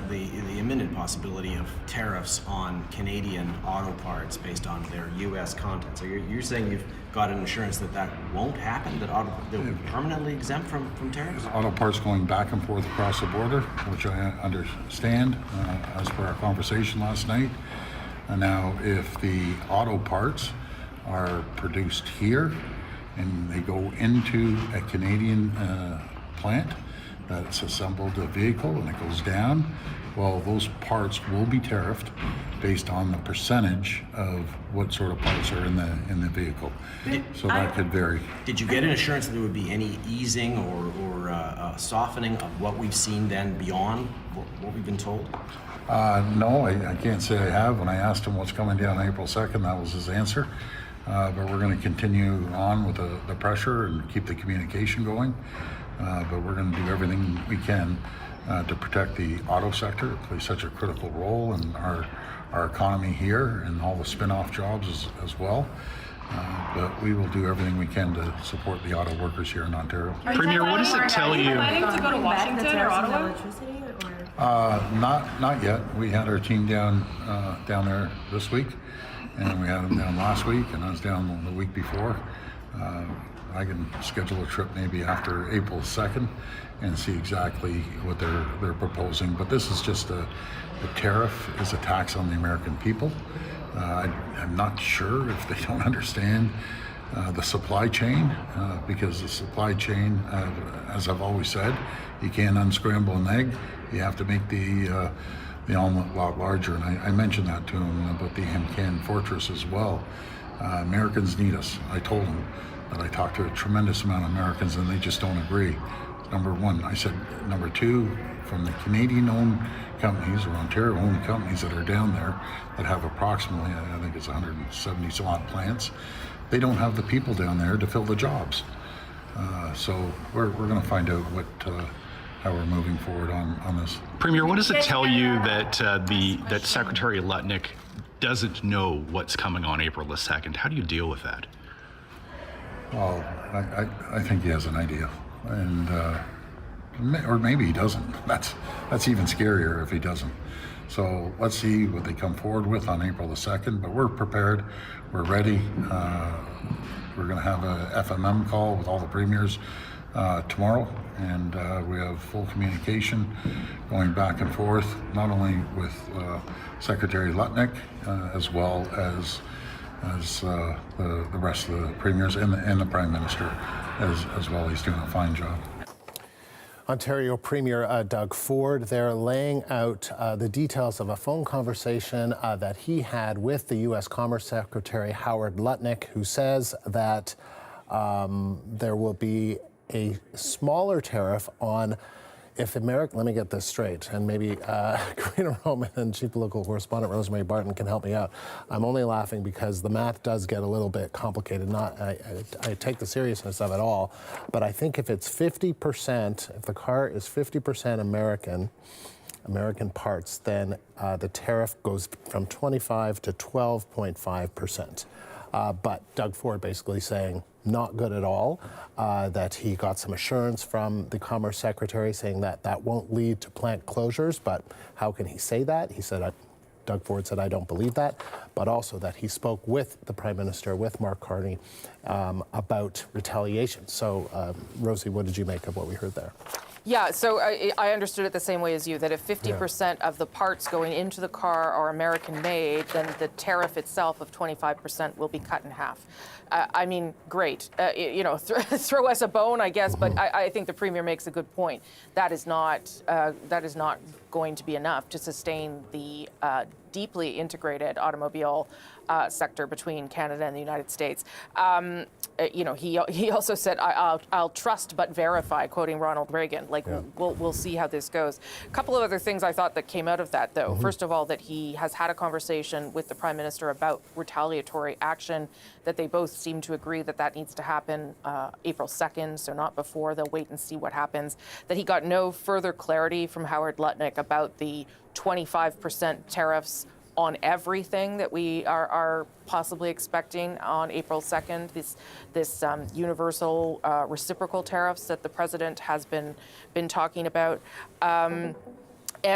the imminent possibility of tariffs on Canadian auto parts based on their U.S. content. So you're saying you've got an assurance that that won't happen, that they'll be permanently exempt from tariffs? Auto parts going back and forth across the border, which I understand as per our conversation last night. And now, if the auto parts are produced here and they go into a Canadian plant that's assembled a vehicle and it goes down, well, those parts will be tariffed based on the percentage of what sort of parts are in the vehicle. So that could vary. Did you get an assurance that there would be any easing or softening of what we've seen then beyond what we've been told? No, I can't say I have. When I asked him what's coming down April 2nd, that was his answer. But we're going to continue on with the pressure and keep the communication going. But we're going to do everything we can to protect the auto sector. It plays such a critical role in our economy here and all the spin-off jobs as well. But we will do everything we can to support the auto workers here in Ontario. Premier, what does it tell you? Are you planning to go to Washington or Ottawa? Not yet. We had our team down there this week, and we had them down last week, and I was down the week before. I can schedule a trip maybe after April 2nd and see exactly what they're proposing. But this is just a tariff is a tax on the American people. I'm not sure if they don't understand the supply chain, because the supply chain, as I've always said, you can't unscramble an egg. You have to make the omelet a lot larger. And I mentioned that to him about the Hamcan Fortress as well. Americans need us. I told him that I talked to a tremendous amount of Americans and they just don't agree. Number one. I said, number two, from the Canadian-owned companies or Ontario-owned companies that are down there that have approximately, I think it's 170 some odd plants, they don't have the people down there to fill the jobs. So we're going to find out how we're moving forward on this. Premier, what does it tell you that that Secretary Lutnick doesn't know what's coming on April the 2nd? How do you deal with that? Well, I think he has an idea, and or maybe he doesn't. That's even scarier if he doesn't. So let's see what they come forward with on April the 2nd. But we're prepared. We're ready. We're going to have a FMM call with all the premiers tomorrow, and we have full communication going back and forth, not only with Secretary Lutnick as well as the rest of the premiers and the Prime Minister as well. He's doing a fine job. Ontario Premier Doug Ford, they're laying out the details of a phone conversation that he had with the U.S. Commerce Secretary Howard Lutnick, who says that there will be a smaller tariff on if America, let me get this straight, and maybe Karina Roman and Chief Political Correspondent Rosemary Barton can help me out. I'm only laughing because the math does get a little bit complicated. I take the seriousness of it all, but I think if it's 50%, if the car is 50% American parts, then the tariff goes from 25 to 12.5%. But Doug Ford basically saying not good at all, that he got some assurance from the Commerce Secretary saying that that won't lead to plant closures. But how can he say that? He said, Doug Ford said, I don't believe that, but also that he spoke with the Prime Minister, with Mark Carney, about retaliation. So, Rosie, what did you make of what we heard there? Yeah, so I understood it the same way as you, that if 50% of the parts going into the car are American-made, then the tariff itself of 25% will be cut in half. I mean, great. You know, throw us a bone, I guess, but I think the Premier makes a good point. That is not going to be enough to sustain the deeply integrated automobile sector between Canada and the United States. You know, he also said, I'll trust but verify, quoting Ronald Reagan. Like, we'll see how this goes. A couple of other things I thought that came out of that, though. First of all, that he has had a conversation with the Prime Minister about retaliatory action, that they both seem to agree that that needs to happen April 2nd, so not before. They'll wait and see what happens. That he got no further clarity from Howard Lutnick about the 25% tariffs on everything that we are possibly expecting on April 2nd, this universal reciprocal tariffs that the president has been talking about. And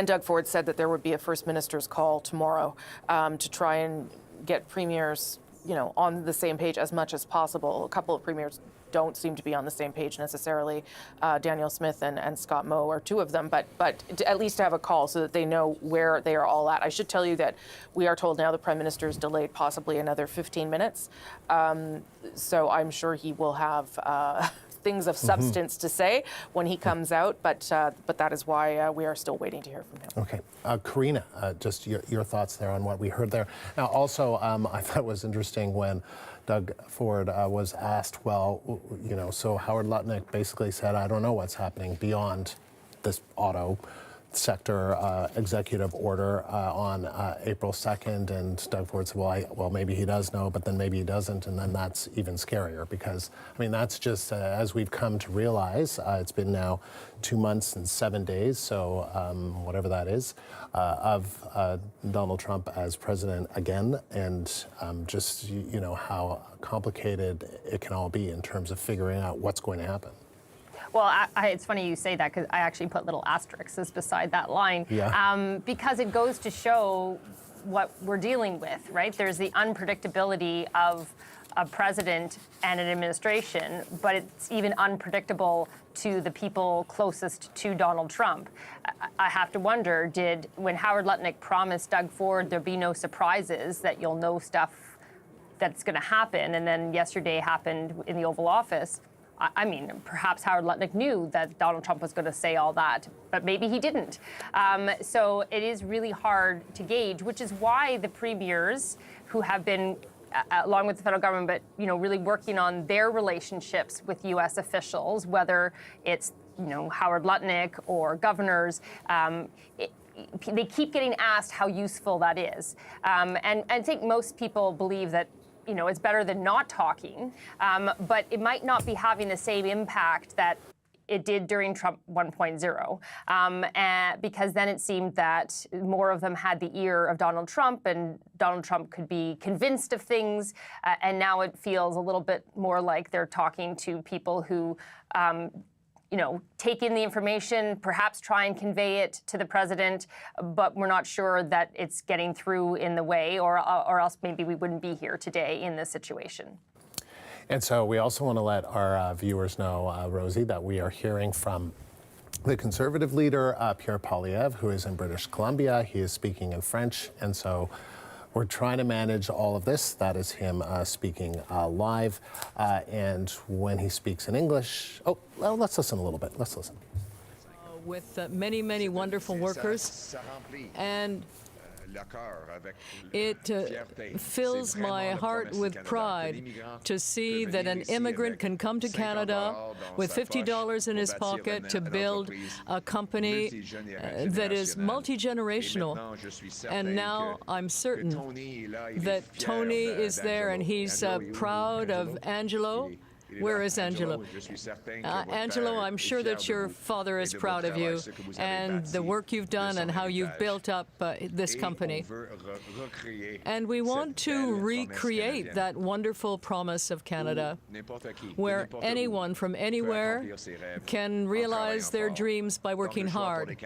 Doug Ford said that there would be a First Minister's call tomorrow to try and get premiers, you know, on the same page as much as possible. A couple of premiers don't seem to be on the same page necessarily. Daniel Smith and Scott Moe are two of them, but to at least have a call so that they know where they are all at. I should tell you that we are told now the Prime Minister is delayed possibly another 15 minutes. So I'm sure he will have things of substance to say when he comes out, but that is why we are still waiting to hear from him. Okay. Karina, just your thoughts there on what we heard there. Now, also, I thought it was interesting when Doug Ford was asked, well, you know, so Howard Lutnick basically said, I don't know what's happening beyond this auto sector executive order on April 2nd, and Doug Ford said, well, maybe he does know, but then maybe he doesn't, and then that's even scarier because, I mean, that's just, as we've come to realize, it's been now 2 months and 7 days, so whatever that is, of Donald Trump as president again, and just, you know, how complicated it can all be in terms of figuring out what's going to happen. Well, it's funny you say that because I actually put little asterisks beside that line because it goes to show what we're dealing with, right? There's the unpredictability of a president and an administration, but it's even unpredictable to the people closest to Donald Trump. I have to wonder, when Howard Lutnick promised Doug Ford there'd be no surprises, that you'll know stuff that's going to happen, and then yesterday happened in the Oval Office, I mean, perhaps Howard Lutnick knew that Donald Trump was going to say all that, but maybe he didn't. So it is really hard to gauge, which is why the premiers who have been, along with the federal government, but, you know, really working on their relationships with U.S. officials, whether it's, you know, Howard Lutnick or governors, they keep getting asked how useful that is. And I think most people believe that, you know, it's better than not talking, but it might not be having the same impact that it did during Trump 1.0, because then it seemed that more of them had the ear of Donald Trump, and Donald Trump could be convinced of things, and now it feels a little bit more like they're talking to people who you know, take in the information, perhaps try and convey it to the president, but we're not sure that it's getting through in the way, or else maybe we wouldn't be here today in this situation. And so we also want to let our viewers know, Rosie, that we are hearing from the Conservative leader, Pierre, who is in British Columbia. He is speaking in French, and so we're trying to manage all of this. That is him speaking live. And when he speaks in English, oh, well, let's listen a little bit. Let's listen. With many, many wonderful workers. And it fills my heart with pride to see that an immigrant can come to Canada with $50 in his pocket to build a company that is multi-generational. And now I'm certain that Tony is there, and he's proud of Angelo. Where is Angelo? Angelo, I'm sure that your father is proud of you and the work you've done and how you've built up this company. And we want to recreate that wonderful promise of Canada, where anyone from anywhere can realize their dreams by working hard.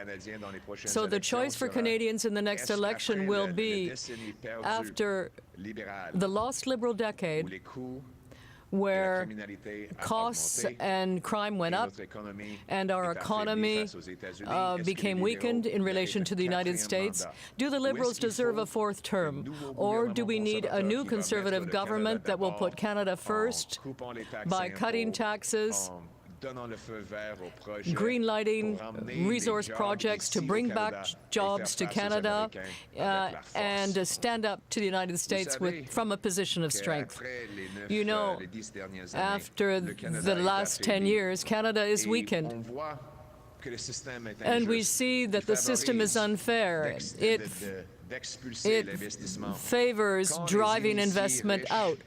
So the choice for Canadians in the next election will be, after the lost Liberal decade, where costs and crime went up and our economy became weakened in relation to the United States? Do the Liberals deserve a fourth term? Or do we need a new Conservative government that will put Canada first by cutting taxes, greenlighting resource projects to bring back jobs to Canada, and stand up to the United States from a position of strength? You know, after the last 10 years, Canada is weakened. And we see that the system is unfair. It favors driving investment out.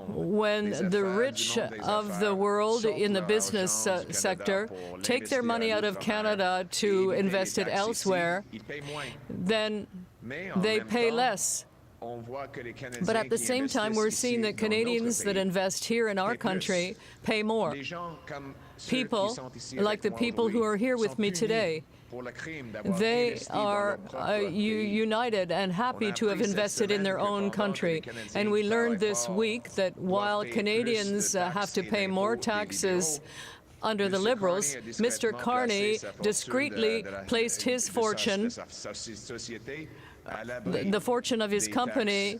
When the rich of the world in the business sector take their money out of Canada to invest it elsewhere, then they pay less. But at the same time, we're seeing that Canadians that invest here in our country pay more. People, like the people who are here with me today, they are united and happy to have invested in their own country. And we learned this week that while Canadians have to pay more taxes under the Liberals, Mr. Carney discreetly placed his fortune, the fortune of his company,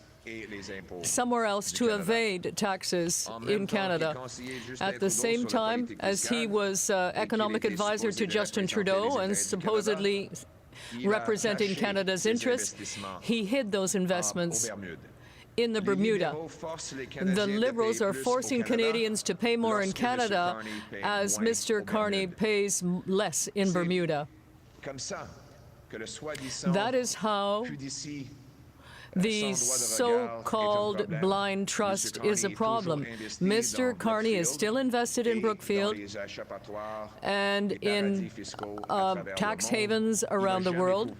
somewhere else to evade taxes in Canada. At the same time, as he was economic advisor to Justin Trudeau and supposedly representing Canada's interests, he hid those investments in the Bermuda. The Liberals are forcing Canadians to pay more in Canada as Mr. Carney pays less in Bermuda. That is how the so-called blind trust is a problem. Mr. Carney is still invested in Brookfield and in tax havens around the world,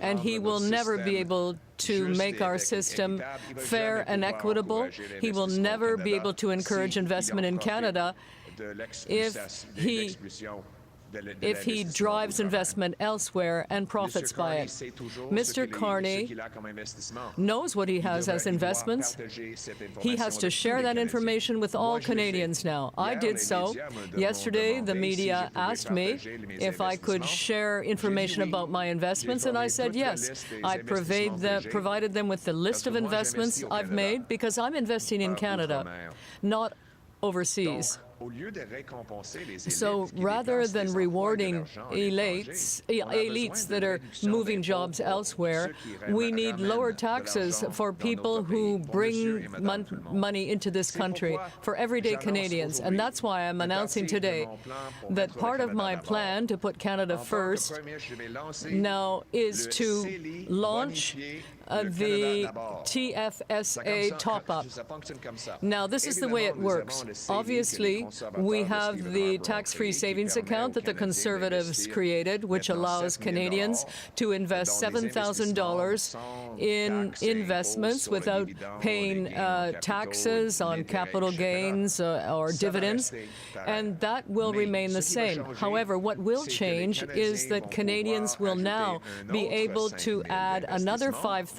and he will never be able to make our system fair and equitable. He will never be able to encourage investment in Canada if he drives investment elsewhere and profits by it. Mr. Carney knows what he has as investments. He has to share that information with all Canadians now. I did so. Yesterday, the media asked me if I could share information about my investments, and I said yes. I provided them with the list of investments I've made because I'm investing in Canada, not overseas. So rather than rewarding elites that are moving jobs elsewhere, we need lower taxes for people who bring money into this country, for everyday Canadians. And that's why I'm announcing today that part of my plan to put Canada first now is to launch the TFSA top-up. Now, this is the way it works. Obviously, we have the tax-free savings account that the Conservatives created, which allows Canadians to invest $7,000 in investments without paying taxes on capital gains or dividends, and that will remain the same. However, what will change is that Canadians will now be able to add another $5,000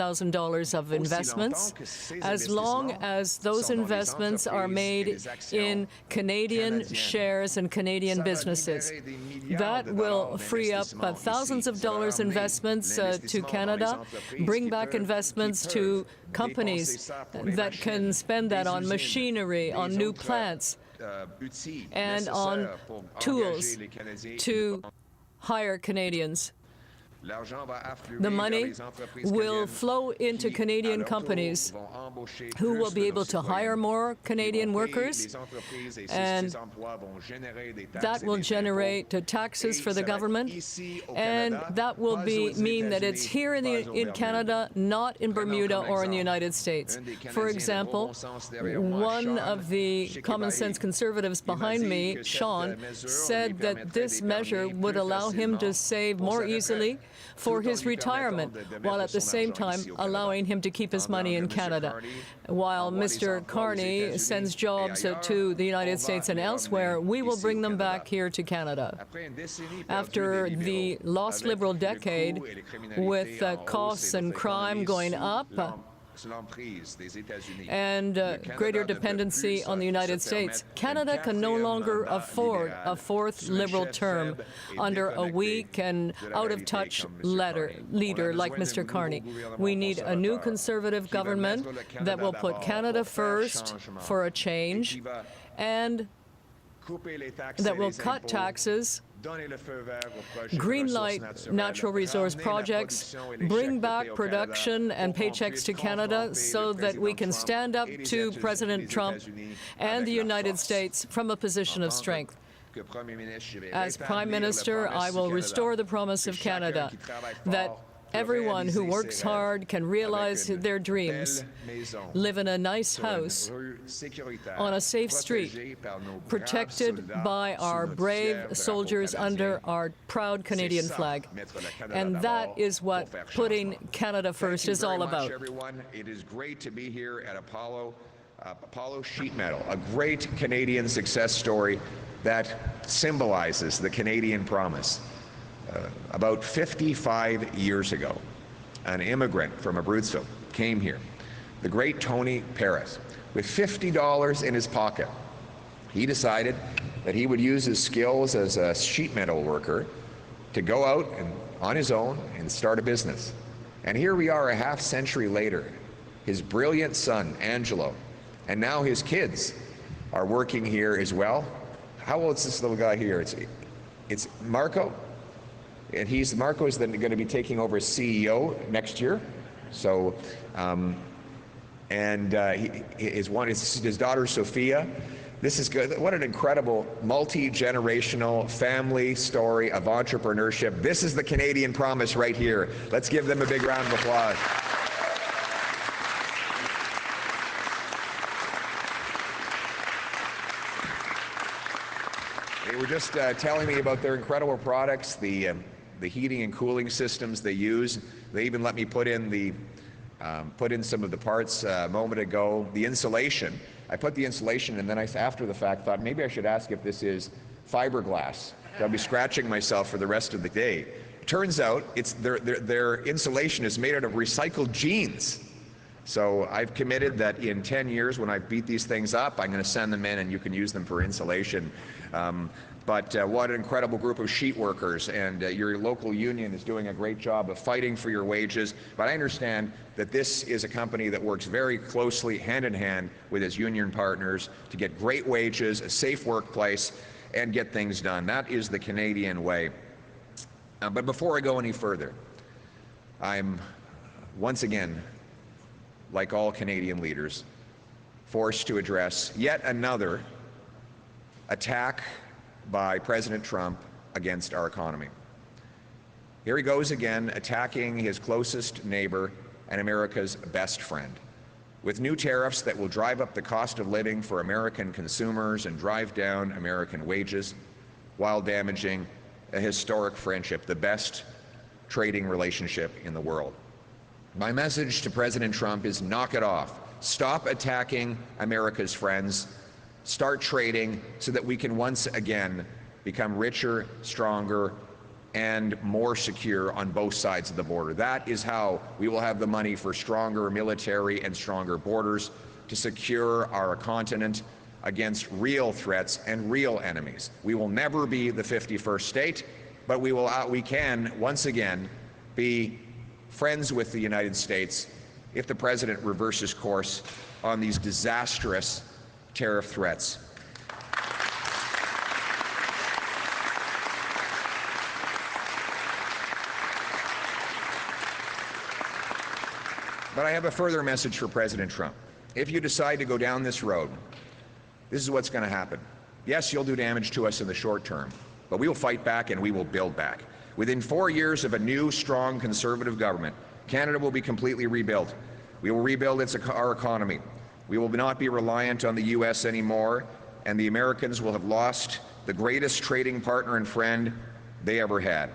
of investments as long as those investments are made in Canadian shares and Canadian businesses. That will free up thousands of dollars investments to Canada, bring back investments to companies that can spend that on machinery, on new plants, and on tools to hire Canadians. The money will flow into Canadian companies who will be able to hire more Canadian workers, and that will generate taxes for the government, and that will mean that it's here in Canada, not in Bermuda or in the United States. For example, one of the common sense Conservatives behind me, Sean, said that this measure would allow him to save more easily for his retirement, while at the same time allowing him to keep his money in Canada. While Mr. Carney sends jobs to the United States and elsewhere, we will bring them back here to Canada. After the lost Liberal decade, with costs and crime going up, and greater dependency on the United States. Canada can no longer afford a fourth Liberal term under a weak and out-of-touch leader like Mr. Carney. We need a new Conservative government that will put Canada first for a change and that will cut taxes, greenlight natural resource projects, bring back production and paychecks to Canada so that we can stand up to President Trump and the United States from a position of strength. As Prime Minister, I will restore the promise of Canada that everyone who works hard can realize their dreams, live in a nice house, on a safe street, protected by our brave soldiers under our proud Canadian flag. And that is what putting Canada first is all about. Everyone, it is great to be here at Apollo Sheet Metal, a great Canadian success story that symbolizes the Canadian promise. About 55 years ago, an immigrant from Abruzzo came here, the great Tony Pierre, with $50 in his pocket. He decided that he would use his skills as a sheet metal worker to go out and, on his own and start a business. And here we are a half century later. His brilliant son, Angelo, and now his kids are working here as well. How old is this little guy here? It's Marco. And Marco is then going to be taking over as CEO next year. So, his daughter Sophia. This is good. What an incredible multi-generational family story of entrepreneurship. This is the Canadian promise right here. Let's give them a big round of applause. They were just telling me about their incredible products, the heating and cooling systems they use. They even let me put in some of the parts a moment ago. The insulation. I put the insulation, and then after the fact, thought maybe I should ask if this is fiberglass. I'll be scratching myself for the rest of the day. Turns out their insulation is made out of recycled jeans. So I've committed that in 10 years, when I beat these things up, I'm going to send them in, and you can use them for insulation. But what an incredible group of sheet workers, and your local union is doing a great job of fighting for your wages. But I understand that this is a company that works very closely, hand in hand, with its union partners to get great wages, a safe workplace, and get things done. That is the Canadian way. But before I go any further, I'm once again, like all Canadian leaders, forced to address yet another attack by President Trump against our economy. Here he goes again, attacking his closest neighbor and America's best friend, with new tariffs that will drive up the cost of living for American consumers and drive down American wages, while damaging a historic friendship, the best trading relationship in the world. My message to President Trump is knock it off. Stop attacking America's friends. Start trading so that we can once again become richer, stronger, and more secure on both sides of the border. That is how we will have the money for stronger military and stronger borders to secure our continent against real threats and real enemies. We will never be the 51st state, but we can once again be friends with the United States if the President reverses course on these disastrous tariff threats. But I have a further message for President Trump. If you decide to go down this road, this is what's going to happen. Yes, you'll do damage to us in the short term, but we will fight back and we will build back. Within 4 years of a new, strong Conservative government, Canada will be completely rebuilt. We will rebuild our economy. We will not be reliant on the U.S. anymore, and the Americans will have lost the greatest trading partner and friend they ever had.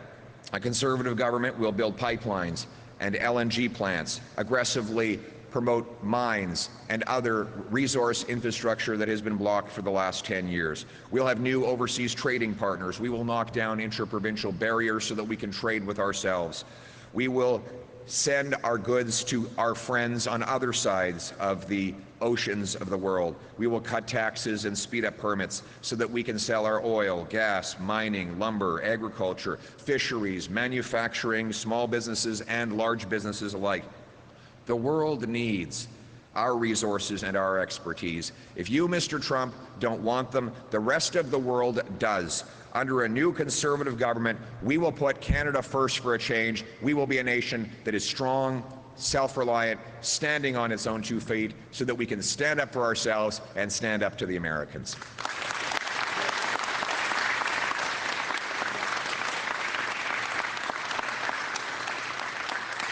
A Conservative government will build pipelines and LNG plants, aggressively promote mines and other resource infrastructure that has been blocked for the last 10 years. We'll have new overseas trading partners. We will knock down interprovincial barriers so that we can trade with ourselves. We will send our goods to our friends on other sides of the oceans of the world. We will cut taxes and speed up permits so that we can sell our oil, gas, mining, lumber, agriculture, fisheries, manufacturing, small businesses and large businesses alike. The world needs our resources and our expertise. If you, Mr. Trump, don't want them, the rest of the world does. Under a new Conservative government, we will put Canada first for a change. We will be a nation that is strong, self-reliant, standing on its own 2 feet so that we can stand up for ourselves and stand up to the Americans.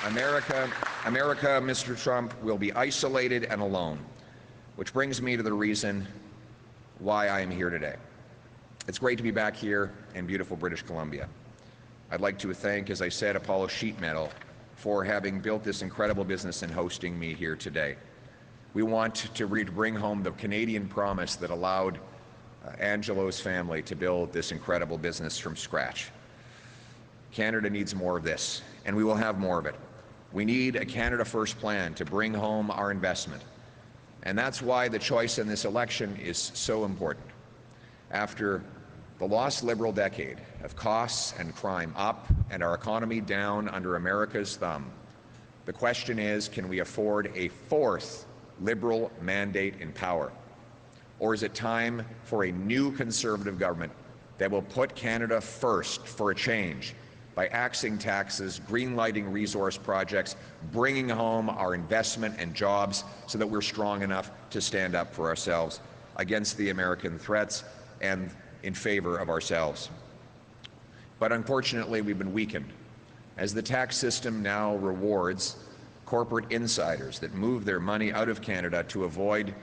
America, Mr. Trump, will be isolated and alone, which brings me to the reason why I am here today. It's great to be back here in beautiful British Columbia. I'd like to thank, as I said, Apollo Sheet Metal for having built this incredible business and hosting me here today. We want to bring home the Canadian promise that allowed Angelo's family to build this incredible business from scratch. Canada needs more of this, and we will have more of it. We need a Canada First plan to bring home our investment. And that's why the choice in this election is so important. After the lost Liberal decade of costs and crime up and our economy down under America's thumb, the question is, can we afford a 4th Liberal mandate in power? Or is it time for a new Conservative government that will put Canada first for a change by axing taxes, greenlighting resource projects, bringing home our investment and jobs so that we're strong enough to stand up for ourselves against the American threats and in favor of ourselves. But unfortunately, we've been weakened as the tax system now rewards corporate insiders that move their money out of Canada to avoid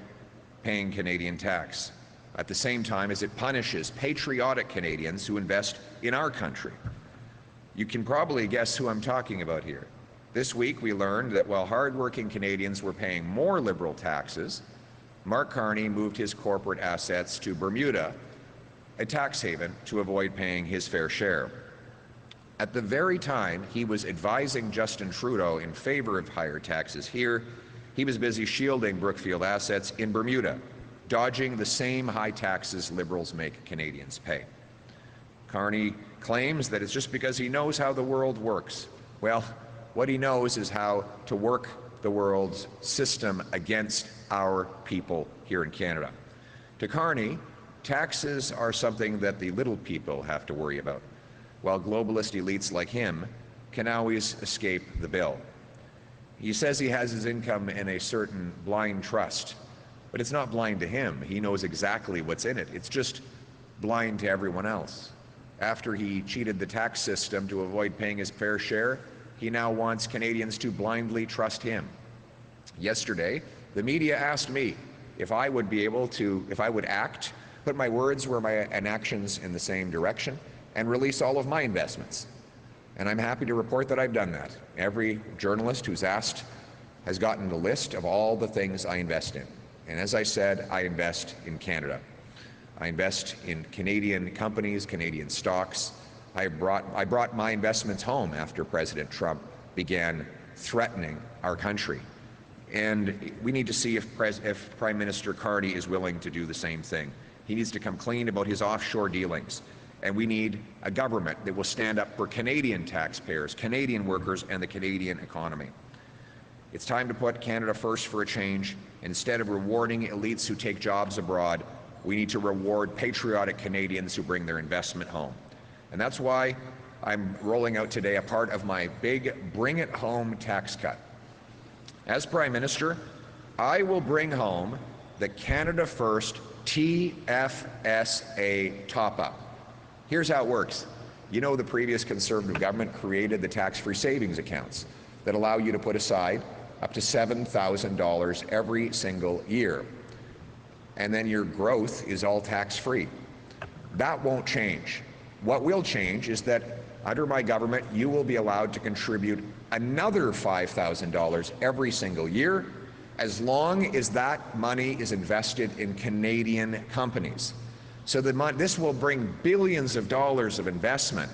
paying Canadian tax, at the same time as it punishes patriotic Canadians who invest in our country. You can probably guess who I'm talking about here. This week we learned that while hardworking Canadians were paying more Liberal taxes, Mark Carney moved his corporate assets to Bermuda, a tax haven, to avoid paying his fair share. At the very time he was advising Justin Trudeau in favor of higher taxes here, he was busy shielding Brookfield assets in Bermuda, dodging the same high taxes Liberals make Canadians pay. Carney claims that it's just because he knows how the world works. Well, what he knows is how to work the world's system against our people here in Canada. To Carney, taxes are something that the little people have to worry about, while globalist elites like him can always escape the bill. He says he has his income in a certain blind trust, but it's not blind to him. He knows exactly what's in it. It's just blind to everyone else. After he cheated the tax system to avoid paying his fair share, he now wants Canadians to blindly trust him. Yesterday, the media asked me if I would act, put my words and actions in the same direction, and release all of my investments. And I'm happy to report that I've done that. Every journalist who's asked has gotten the list of all the things I invest in. And as I said, I invest in Canada. I invest in Canadian companies, Canadian stocks. I brought my investments home after President Trump began threatening our country. And we need to see if Prime Minister Carney is willing to do the same thing. He needs to come clean about his offshore dealings. And we need a government that will stand up for Canadian taxpayers, Canadian workers, and the Canadian economy. It's time to put Canada first for a change. Instead of rewarding elites who take jobs abroad, we need to reward patriotic Canadians who bring their investment home. And that's why I'm rolling out today a part of my big Bring It Home tax cut. As Prime Minister, I will bring home the Canada First TFSA top-up. Here's how it works. You know, the previous Conservative government created the tax-free savings accounts that allow you to put aside up to $7,000 every single year. And then your growth is all tax-free. That won't change. What will change is that under my government, you will be allowed to contribute another $5,000 every single year, as long as that money is invested in Canadian companies. So this will bring billions of dollars of investment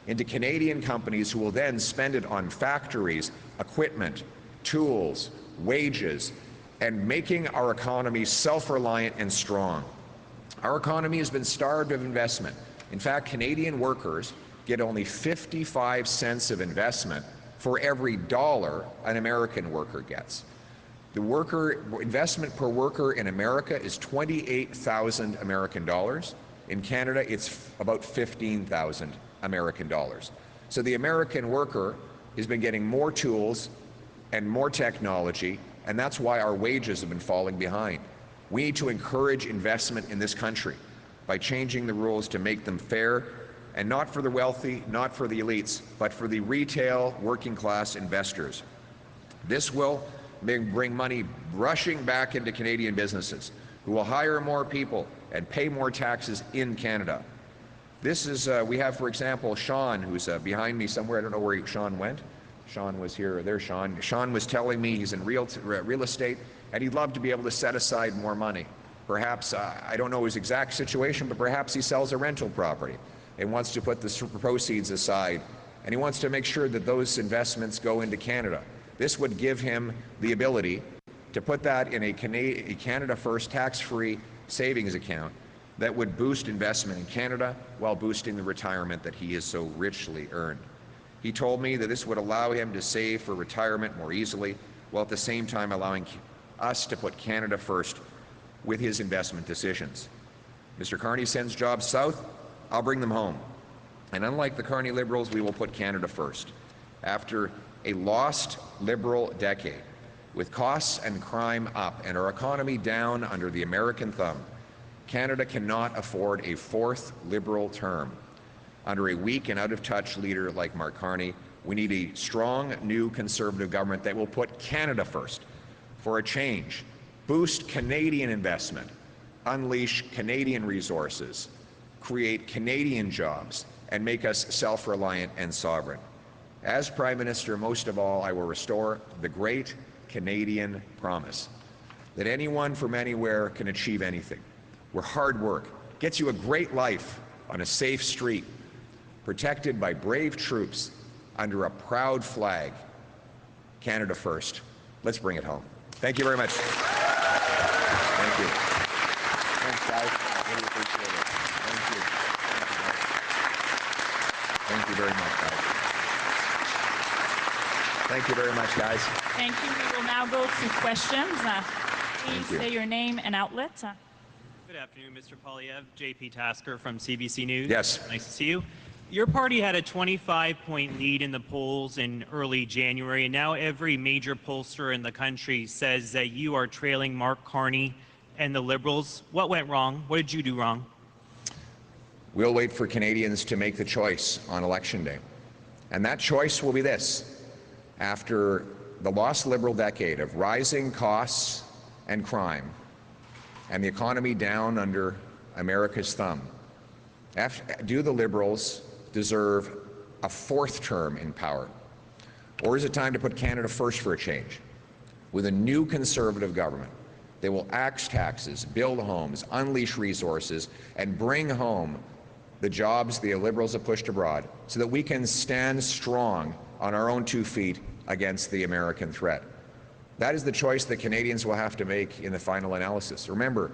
into Canadian companies who will then spend it on factories, equipment, tools, wages, and making our economy self-reliant and strong. Our economy has been starved of investment. In fact, Canadian workers get only 55 cents of investment for every dollar an American worker gets. The investment per worker in America is 28,000 American dollars. In Canada, it's about 15,000 American dollars. So the American worker has been getting more tools and more technology, and that's why our wages have been falling behind. We need to encourage investment in this country by changing the rules to make them fair, and not for the wealthy, not for the elites, but for the retail working class investors. This will bring money rushing back into Canadian businesses, who will hire more people and pay more taxes in Canada. This is, we have, for example, Sean, who's behind me somewhere. I don't know where Sean went. Sean was here. There's Sean. Sean was telling me he's in real estate, and he'd love to be able to set aside more money. Perhaps, I don't know his exact situation, but perhaps he sells a rental property and wants to put the proceeds aside, and he wants to make sure that those investments go into Canada. This would give him the ability to put that in a Canada First tax-free savings account that would boost investment in Canada while boosting the retirement that he has so richly earned. He told me that this would allow him to save for retirement more easily, while at the same time allowing us to put Canada first with his investment decisions. Mr. Carney sends jobs south, I'll bring them home. And unlike the Carney Liberals, we will put Canada first. After a lost Liberal decade, with costs and crime up and our economy down under the American thumb, Canada cannot afford a fourth Liberal term. Under a weak and out-of-touch leader like Mark Carney, we need a strong new Conservative government that will put Canada first for a change, boost Canadian investment, unleash Canadian resources, create Canadian jobs, and make us self-reliant and sovereign. As Prime Minister, most of all, I will restore the great Canadian promise that anyone from anywhere can achieve anything, where hard work gets you a great life on a safe street, protected by brave troops under a proud flag. Canada first. Let's bring it home. Thank you very much. Thank you. Thanks, guys. I really appreciate it. Thank you. Thank you very much, guys. Thank you very much, guys. Thank you. We will now go to questions. Please say your name and outlet. Good afternoon, Mr. Poilievre. JP Tasker from CBC News. Yes. Nice to see you. Your party had a 25-point lead in the polls in early January, and now every major pollster in the country says that you are trailing Mark Carney and the Liberals. What went wrong? What did you do wrong? We'll wait for Canadians to make the choice on Election Day. And that choice will be this. After the lost Liberal decade of rising costs and crime, and the economy down under America's thumb, do the Liberals deserve a fourth term in power? Or is it time to put Canada first for a change? With a new Conservative government, they will axe taxes, build homes, unleash resources, and bring home the jobs the Liberals have pushed abroad so that we can stand strong on our own 2 feet against the American threat. That is the choice that Canadians will have to make in the final analysis. Remember,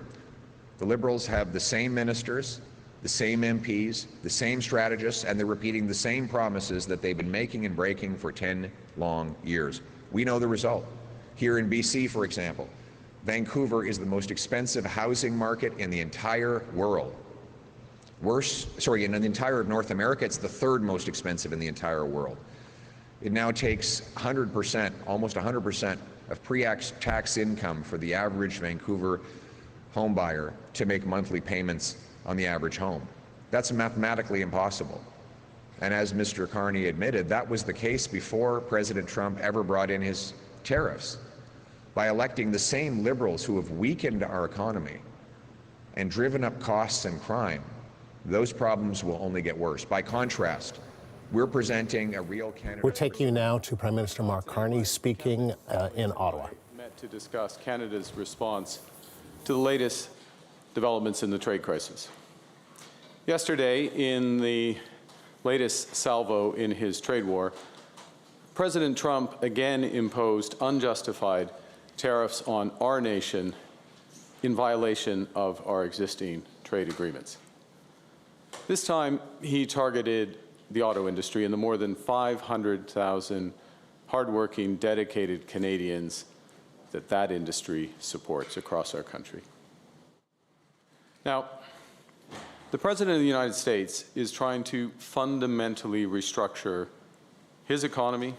the Liberals have the same ministers, the same MPs, the same strategists, and they're repeating the same promises that they've been making and breaking for 10 long years. We know the result. Here in BC, for example, Vancouver is the most expensive housing market in the entire world. In the entire North America, it's the third most expensive in the entire world. It now takes 100%, almost 100% of pre-tax income for the average Vancouver home buyer to make monthly payments on the average home. That's mathematically impossible. And as Mr. Carney admitted, that was the case before President Trump ever brought in his tariffs. By electing the same Liberals who have weakened our economy and driven up costs and crime, those problems will only get worse. By contrast, we're presenting a real Canada. We're taking you now to Prime Minister Mark Carney speaking in Ottawa. Met to discuss Canada's response to the latest developments in the trade crisis. Yesterday, in the latest salvo in his trade war, President Trump again imposed unjustified tariffs on our nation in violation of our existing trade agreements. This time, he targeted the auto industry and the more than 500,000 hardworking, dedicated Canadians that industry supports across our country. Now, the President of the United States is trying to fundamentally restructure his economy.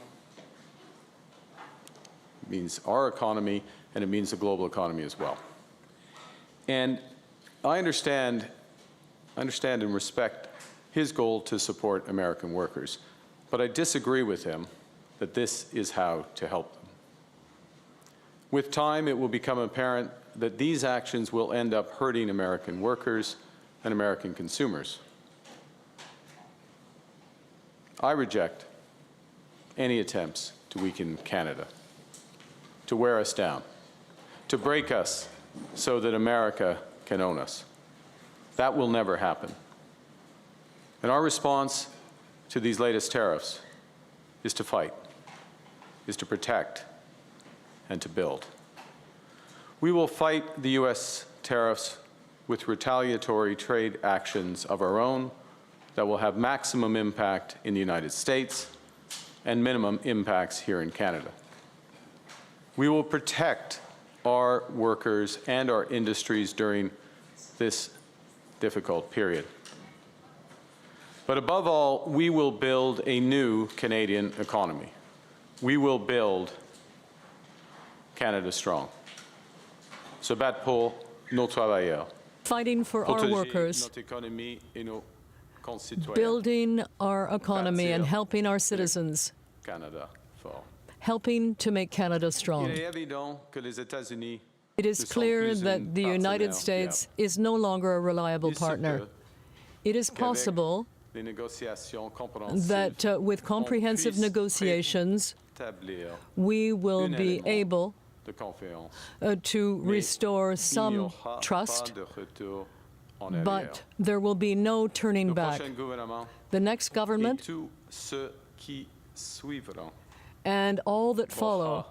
It means our economy, and it means the global economy as well. And I understand and respect his goal to support American workers, but I disagree with him that this is how to help them. With time, it will become apparent that these actions will end up hurting American workers and American consumers. I reject any attempts to weaken Canada, to wear us down, to break us so that America can own us. That will never happen. And our response to these latest tariffs is to fight, is to protect, and to build. We will fight the U.S. tariffs with retaliatory trade actions of our own that will have maximum impact in the United States and minimum impacts here in Canada. We will protect our workers and our industries during this difficult period. But above all, we will build a new Canadian economy. We will build Canada strong. Se battre pour nos travailleurs. Fighting for our workers, building our economy and helping our citizens, helping to make Canada strong. It is clear that the United States is no longer a reliable partner. It is possible that with comprehensive negotiations, we will be able to restore some trust, but there will be no turning back. The next government and all that follow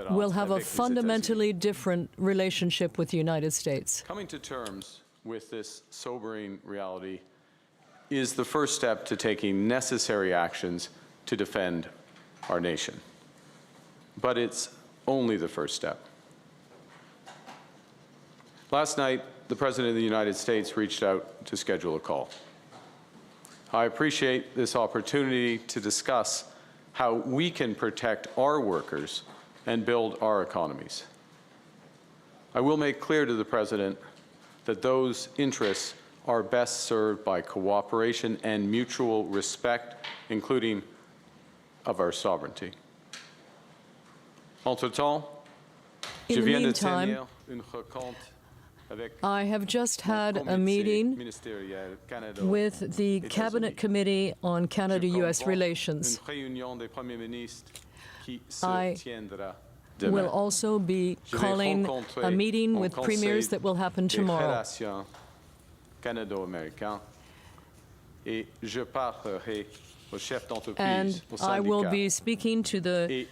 will have a fundamentally different relationship with the United States. Coming to terms with this sobering reality is the first step to taking necessary actions to defend our nation. But it's only the first step. Last night, the President of the United States reached out to schedule a call. I appreciate this opportunity to discuss how we can protect our workers and build our economies. I will make clear to the President that those interests are best served by cooperation and mutual respect, including of our sovereignty. Entre-temps, in the meantime, I have just had a meeting with the Cabinet Committee on Canada-U.S. Relations. I will also be calling a meeting with premiers that will happen tomorrow. And I will be speaking to the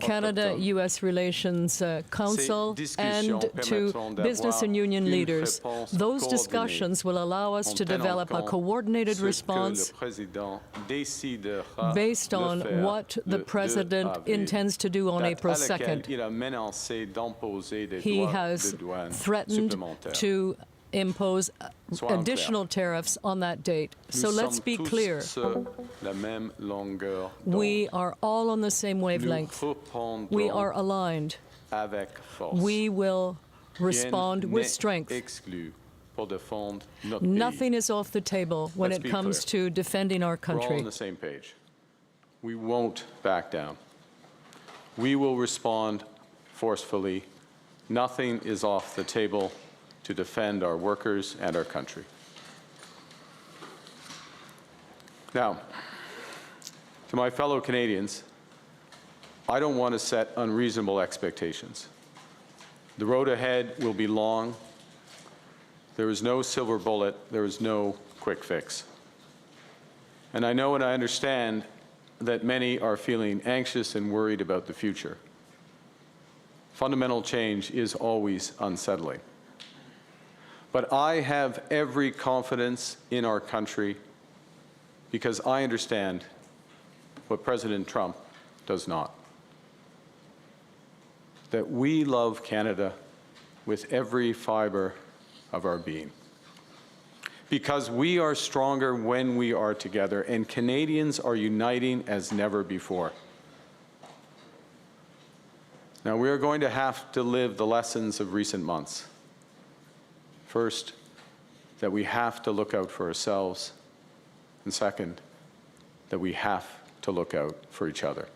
Canada-U.S. Relations Council and to business and union leaders. Those discussions will allow us to develop a coordinated response based on what the President intends to do on April 2nd. He has threatened to impose additional tariffs on that date. So let's be clear. We are all on the same wavelength. We are aligned. We will respond with strength. Nothing is off the table when it comes to defending our country. We're all on the same page. We won't back down. We will respond forcefully. Nothing is off the table to defend our workers and our country. Now, to my fellow Canadians, I don't want to set unreasonable expectations. The road ahead will be long, There is no silver bullet. There is no quick fix. And I know and I understand that many are feeling anxious and worried about the future. Fundamental change is always unsettling. But I have every confidence in our country because I understand what President Trump does not. That we love Canada with every fiber of our being. Because we are stronger when we are together, and Canadians are uniting as never before. Now, we are going to have to live the lessons of recent months. First, that we have to look out for ourselves, and second, that we have to look out for each other.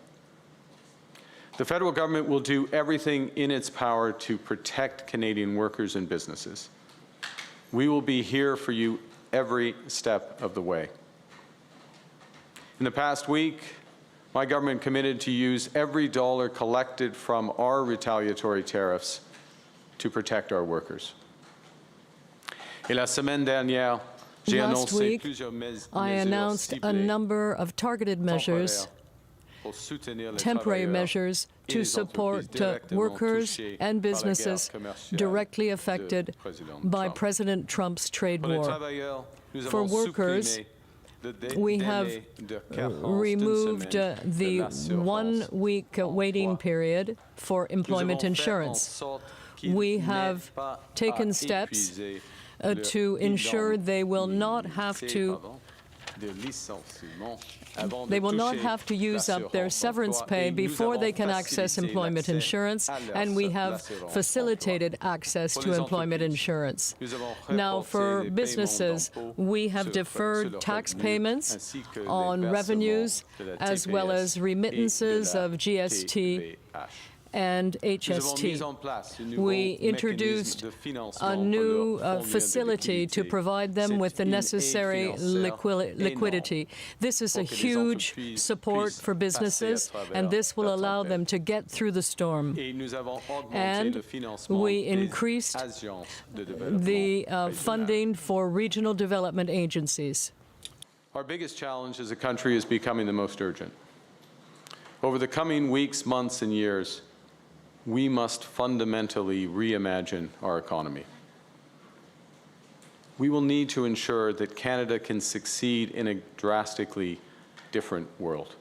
The federal government will do everything in its power to protect Canadian workers and businesses. We will be here for you every step of the way. In the past week, my government committed to use every dollar collected from our retaliatory tariffs to protect our workers. Last week, I announced a number of targeted measures, temporary measures to support workers and businesses directly affected by President Trump's trade war. For workers, we have removed the 1 week waiting period for employment insurance. We have taken steps to ensure they will not have to use up their severance pay before they can access employment insurance, and we have facilitated access to employment insurance. Now, for businesses, we have deferred tax payments on revenues as well as remittances of GST and HST. We introduced a new facility to provide them with the necessary liquidity. This is a huge support for businesses, and this will allow them to get through the storm. And we increased the funding for regional development agencies. Our biggest challenge as a country is becoming the most urgent. Over the coming weeks, months, and years, we must fundamentally reimagine our economy. We will need to ensure that Canada can succeed in a drastically different world.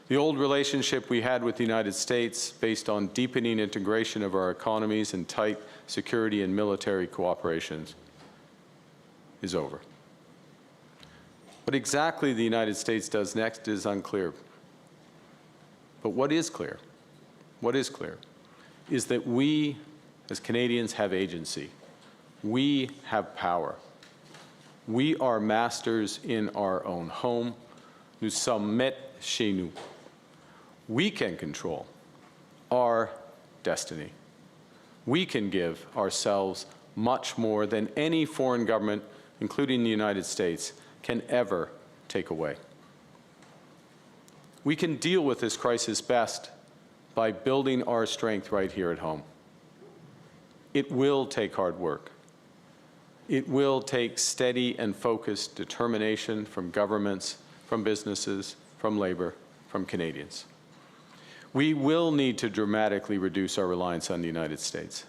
The old relationship we had with the United States, based on deepening integration of our economies and tight security and military cooperation, is over. What exactly the United States does next is unclear. But what is clear is that we, as Canadians, have agency. We have power. We are masters in our own home. Nous sommes maîtres chez nous. We can control our destiny. We can give ourselves much more than any foreign government, including the United States, can ever take away. We can deal with this crisis best by building our strength right here at home. It will take hard work. It will take steady and focused determination from governments, from businesses, from labor, from Canadians. We will need to dramatically reduce our reliance on the United States.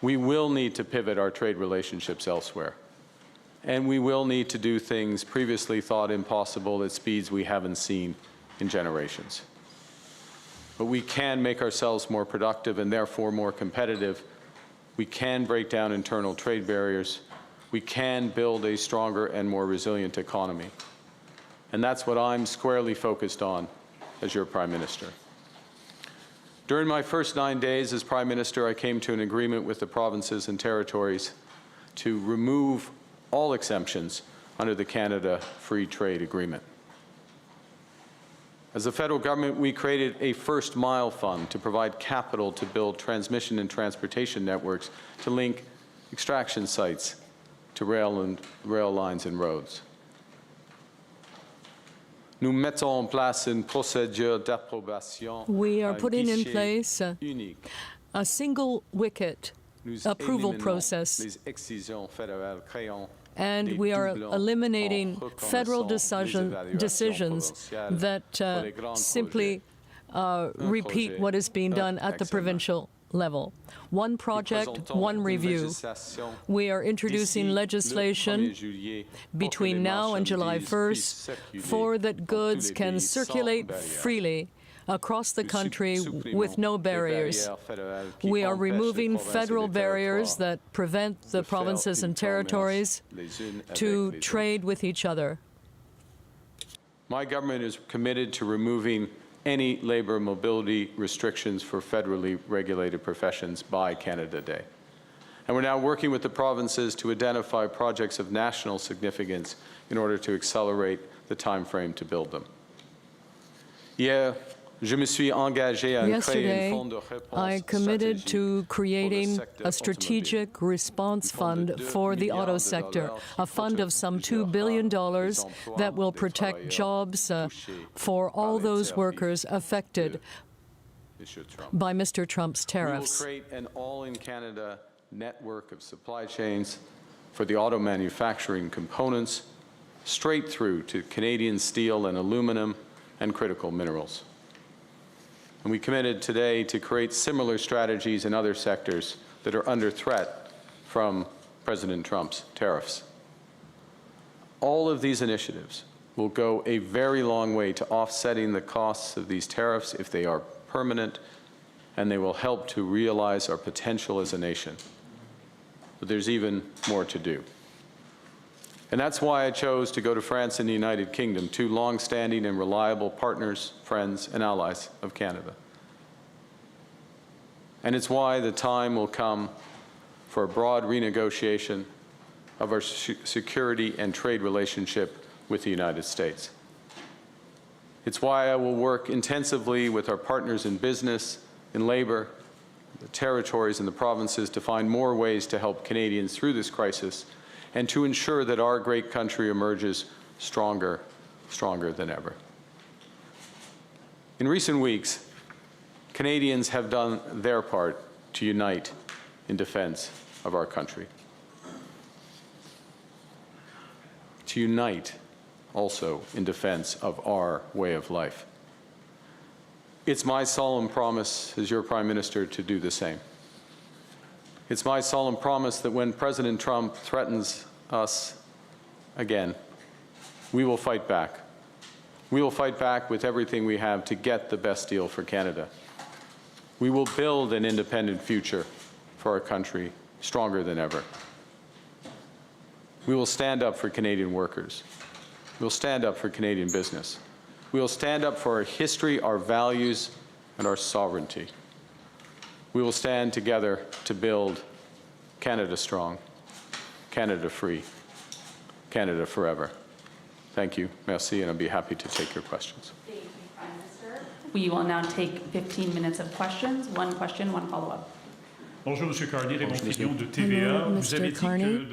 We will need to pivot our trade relationships elsewhere. And we will need to do things previously thought impossible at speeds we haven't seen in generations. But we can make ourselves more productive and therefore more competitive. We can break down internal trade barriers. We can build a stronger and more resilient economy. And that's what I'm squarely focused on as your Prime Minister. During my first 9 days as Prime Minister, I came to an agreement with the provinces and territories to remove all exemptions under the Canada Free Trade Agreement. As the federal government, we created a First Mile Fund to provide capital to build transmission and transportation networks to link extraction sites to rail lines and roads. Nous mettons en place une procédure d'approbation. We are putting in place a single wicket approval process. And we are eliminating federal decisions that simply repeat what is being done at the provincial level. One project, one review. We are introducing legislation between now and July 1st for that goods can circulate freely across the country with no barriers. We are removing federal barriers that prevent the provinces and territories to trade with each other. My government is committed to removing any labor mobility restrictions for federally regulated professions by Canada Day. And we're now working with the provinces to identify projects of national significance in order to accelerate the time frame to build them. Yesterday, I committed to creating a strategic response fund for the auto sector, a fund of some $2 billion that will protect jobs for all those workers affected by Mr. Trump's tariffs. We will create an all-in-Canada network of supply chains for the auto manufacturing components, straight through to Canadian steel and aluminum and critical minerals. And we committed today to create similar strategies in other sectors that are under threat from President Trump's tariffs. All of these initiatives will go a very long way to offsetting the costs of these tariffs if they are permanent, and they will help to realize our potential as a nation. But there's even more to do. And that's why I chose to go to France and the United Kingdom, two long-standing and reliable partners, friends, and allies of Canada. And it's why the time will come for a broad renegotiation of our security and trade relationship with the United States. It's why I will work intensively with our partners in business, in labor, the territories and the provinces to find more ways to help Canadians through this crisis and to ensure that our great country emerges stronger than ever. In recent weeks, Canadians have done their part to unite in defense of our country. To unite also in defense of our way of life. It's my solemn promise as your Prime Minister to do the same. It's my solemn promise that when President Trump threatens us again, we will fight back. We will fight back with everything we have to get the best deal for Canada. We will build an independent future for our country stronger than ever. We will stand up for Canadian workers. We will stand up for Canadian business. We will stand up for our history, our values, and our sovereignty. We will stand together to build Canada strong, Canada free, Canada forever. Thank you. Merci, and I'll be happy to take your questions. Thank you, Prime Minister. We will now take 15 minutes of questions. One question, one follow-up. Bonjour, Monsieur Carney, Raymond Fillon de TVA. Hello, Mr. Carney.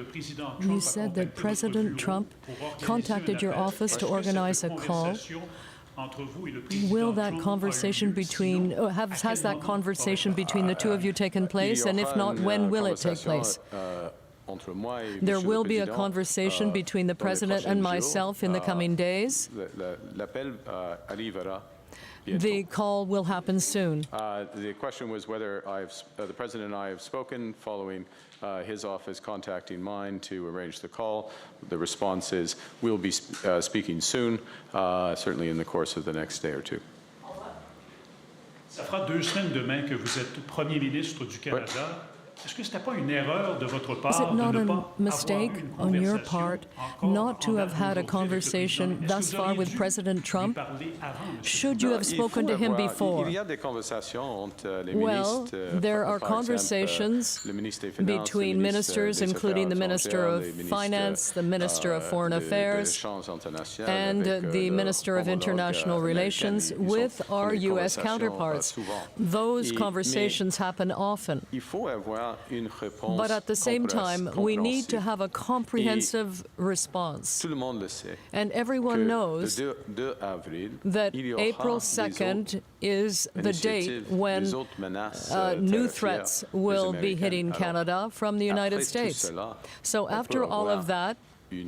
You said that President Trump contacted your office to organize a call. Will that conversation between, has that conversation between the two of you taken place? And if not, when will it take place? There will be a conversation between the President and myself in the coming days. The call will happen soon. The question was whether the President and I have spoken following his office contacting mine to arrange the call. The response is we'll be speaking soon, certainly in the course of the next day or two. Ça fera 2 semaines demain que vous êtes Premier ministre du Canada. Est-ce que c'était pas une erreur de votre part Is it not de ne a pas mistake on your part not to have had a conversation thus far with President Trump? Should you have spoken to him before? Well, there are conversations between ministers, including the Minister of Finance, the Minister of Foreign Affairs, and the Minister of International Relations with our U.S. counterparts. Those conversations happen often. But at the same time, we need to have a comprehensive response. And everyone knows that April 2nd is the date when new threats will be hitting Canada from the United States. So after all of that, we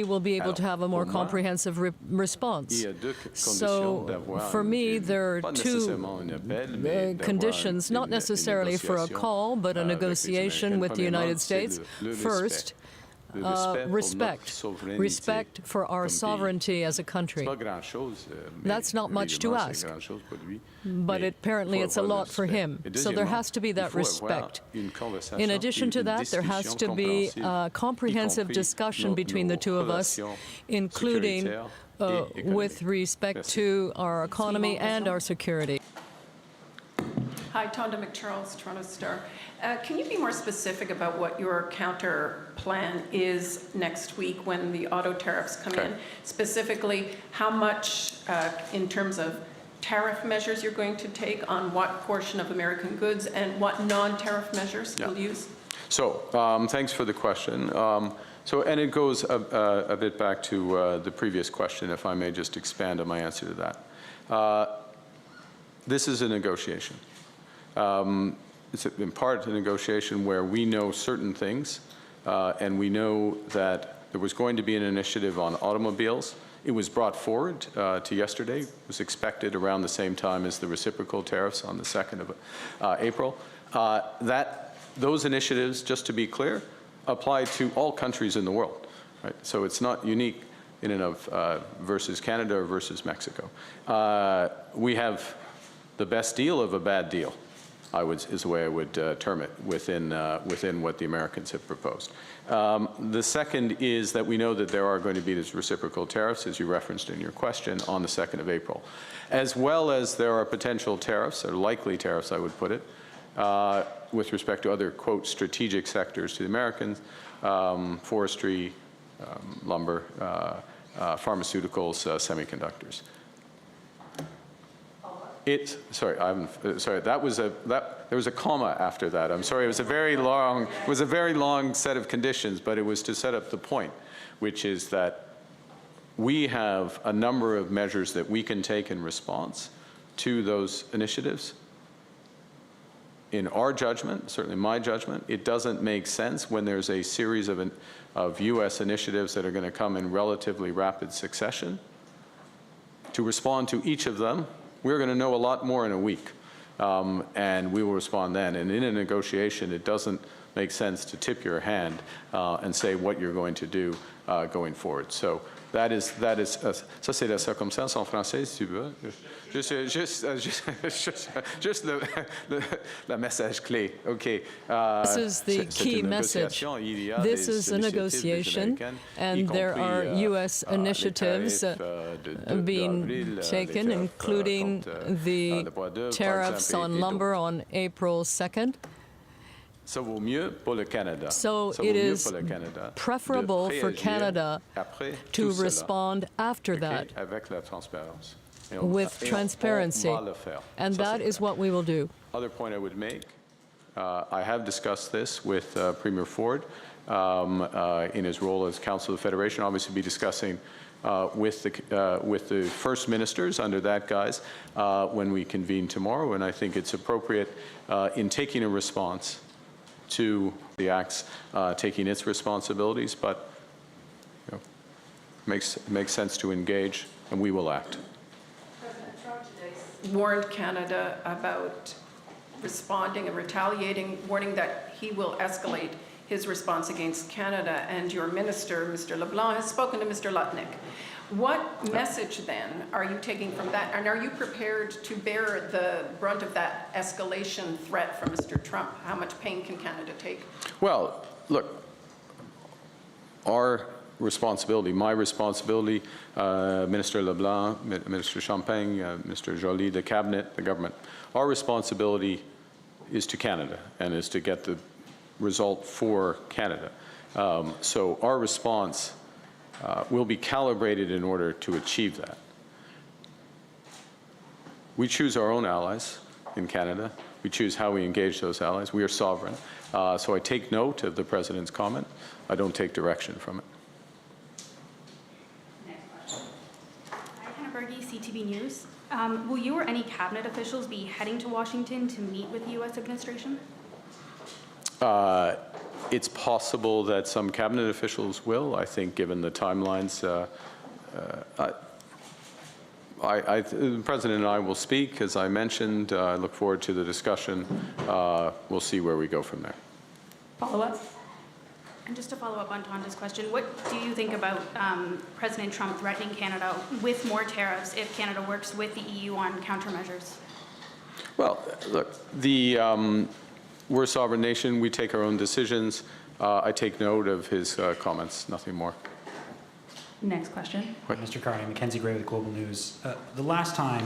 will be able to have a more comprehensive response. So for me, there are two conditions, not necessarily for a call, but a negotiation with the United States. First, respect for our sovereignty as a country. That's not much to ask, but apparently it's a lot for him. So there has to be that respect. In addition to that, there has to be a comprehensive discussion between the two of us, including with respect to our economy and our security. Hi, Tonda McCharles, Toronto Star. Can you be more specific about what your counter plan is next week when the auto tariffs come in? Specifically, how much in terms of tariff measures you're going to take on what portion of American goods and what non-tariff measures you'll use? So thanks for the question. And it goes a bit back to the previous question, if I may just expand on my answer to that. This is a negotiation. It's in part a negotiation where we know certain things, and we know that there was going to be an initiative on automobiles. It was brought forward to yesterday. It was expected around the same time as the reciprocal tariffs on the 2nd of April. Those initiatives, just to be clear, apply to all countries in the world. Right? So it's not unique in and of versus Canada or versus Mexico. We have the best deal of a bad deal, is the way I would term it, within what the Americans have proposed. The second is that we know that there are going to be these reciprocal tariffs, as you referenced in your question, on the 2nd of April, as well as there are potential tariffs, or likely tariffs, I would put it, with respect to other, quote, strategic sectors to the Americans, forestry, lumber, pharmaceuticals, semiconductors. There was a comma after that. I'm sorry, it was a very long set of conditions, but it was to set up the point, which is that we have a number of measures that we can take in response to those initiatives. In our judgment, certainly my judgment, it doesn't make sense when there's a series of U.S. initiatives that are going to come in relatively rapid succession to respond to each of them. We're going to know a lot more in a week, and we will respond then. And in a negotiation, it doesn't make sense to tip your hand and say what you're going to do going forward. So ça c'est la circonstance en français, si tu veux. Juste le message clé. Okay. This is the key message. This is a negotiation, and there are U.S. initiatives being taken, including the tariffs on lumber on April 2nd. So it is preferable for Canada to respond after that with transparency, and that is what we will do. Other point I would make, I have discussed this with Premier Ford in his role as Council of the Federation. Obviously be discussing with the First Ministers under that guise when we convene tomorrow, and I think it's appropriate in taking a response to the acts taking its responsibilities, but makes sense to engage, and we will act. President Trump today warned Canada about responding and retaliating, warning that he will escalate his response against Canada, and your minister, Mr. LeBlanc, has spoken to Mr. Lutnick. What message, then, are you taking from that? And are you prepared to bear the brunt of that escalation threat from Mr. Trump? How much pain can Canada take? Well, look, our responsibility, my responsibility, Minister LeBlanc, Minister Champagne, Mr. Joly, the Cabinet, the government, our responsibility is to Canada and is to get the result for Canada. So our response will be calibrated in order to achieve that. We choose our own allies in Canada. We choose how we engage those allies. We are sovereign. So I take note of the President's comment. I don't take direction from it. CTV News. Will you or any cabinet officials be heading to Washington to meet with the U.S. administration? It's possible that some cabinet officials will. I think, given the timelines, the President and I will speak, as I mentioned. I look forward to the discussion. We'll see where we go from there. Follow-up? And just to follow up on Tonda's question, what do you think about President Trump threatening Canada with more tariffs if Canada works with the EU on countermeasures? Well, look, we're a sovereign nation. We take our own decisions. I take note of his comments, nothing more. Next question. Mr. Carney, Mackenzie Gray with Global News. The last time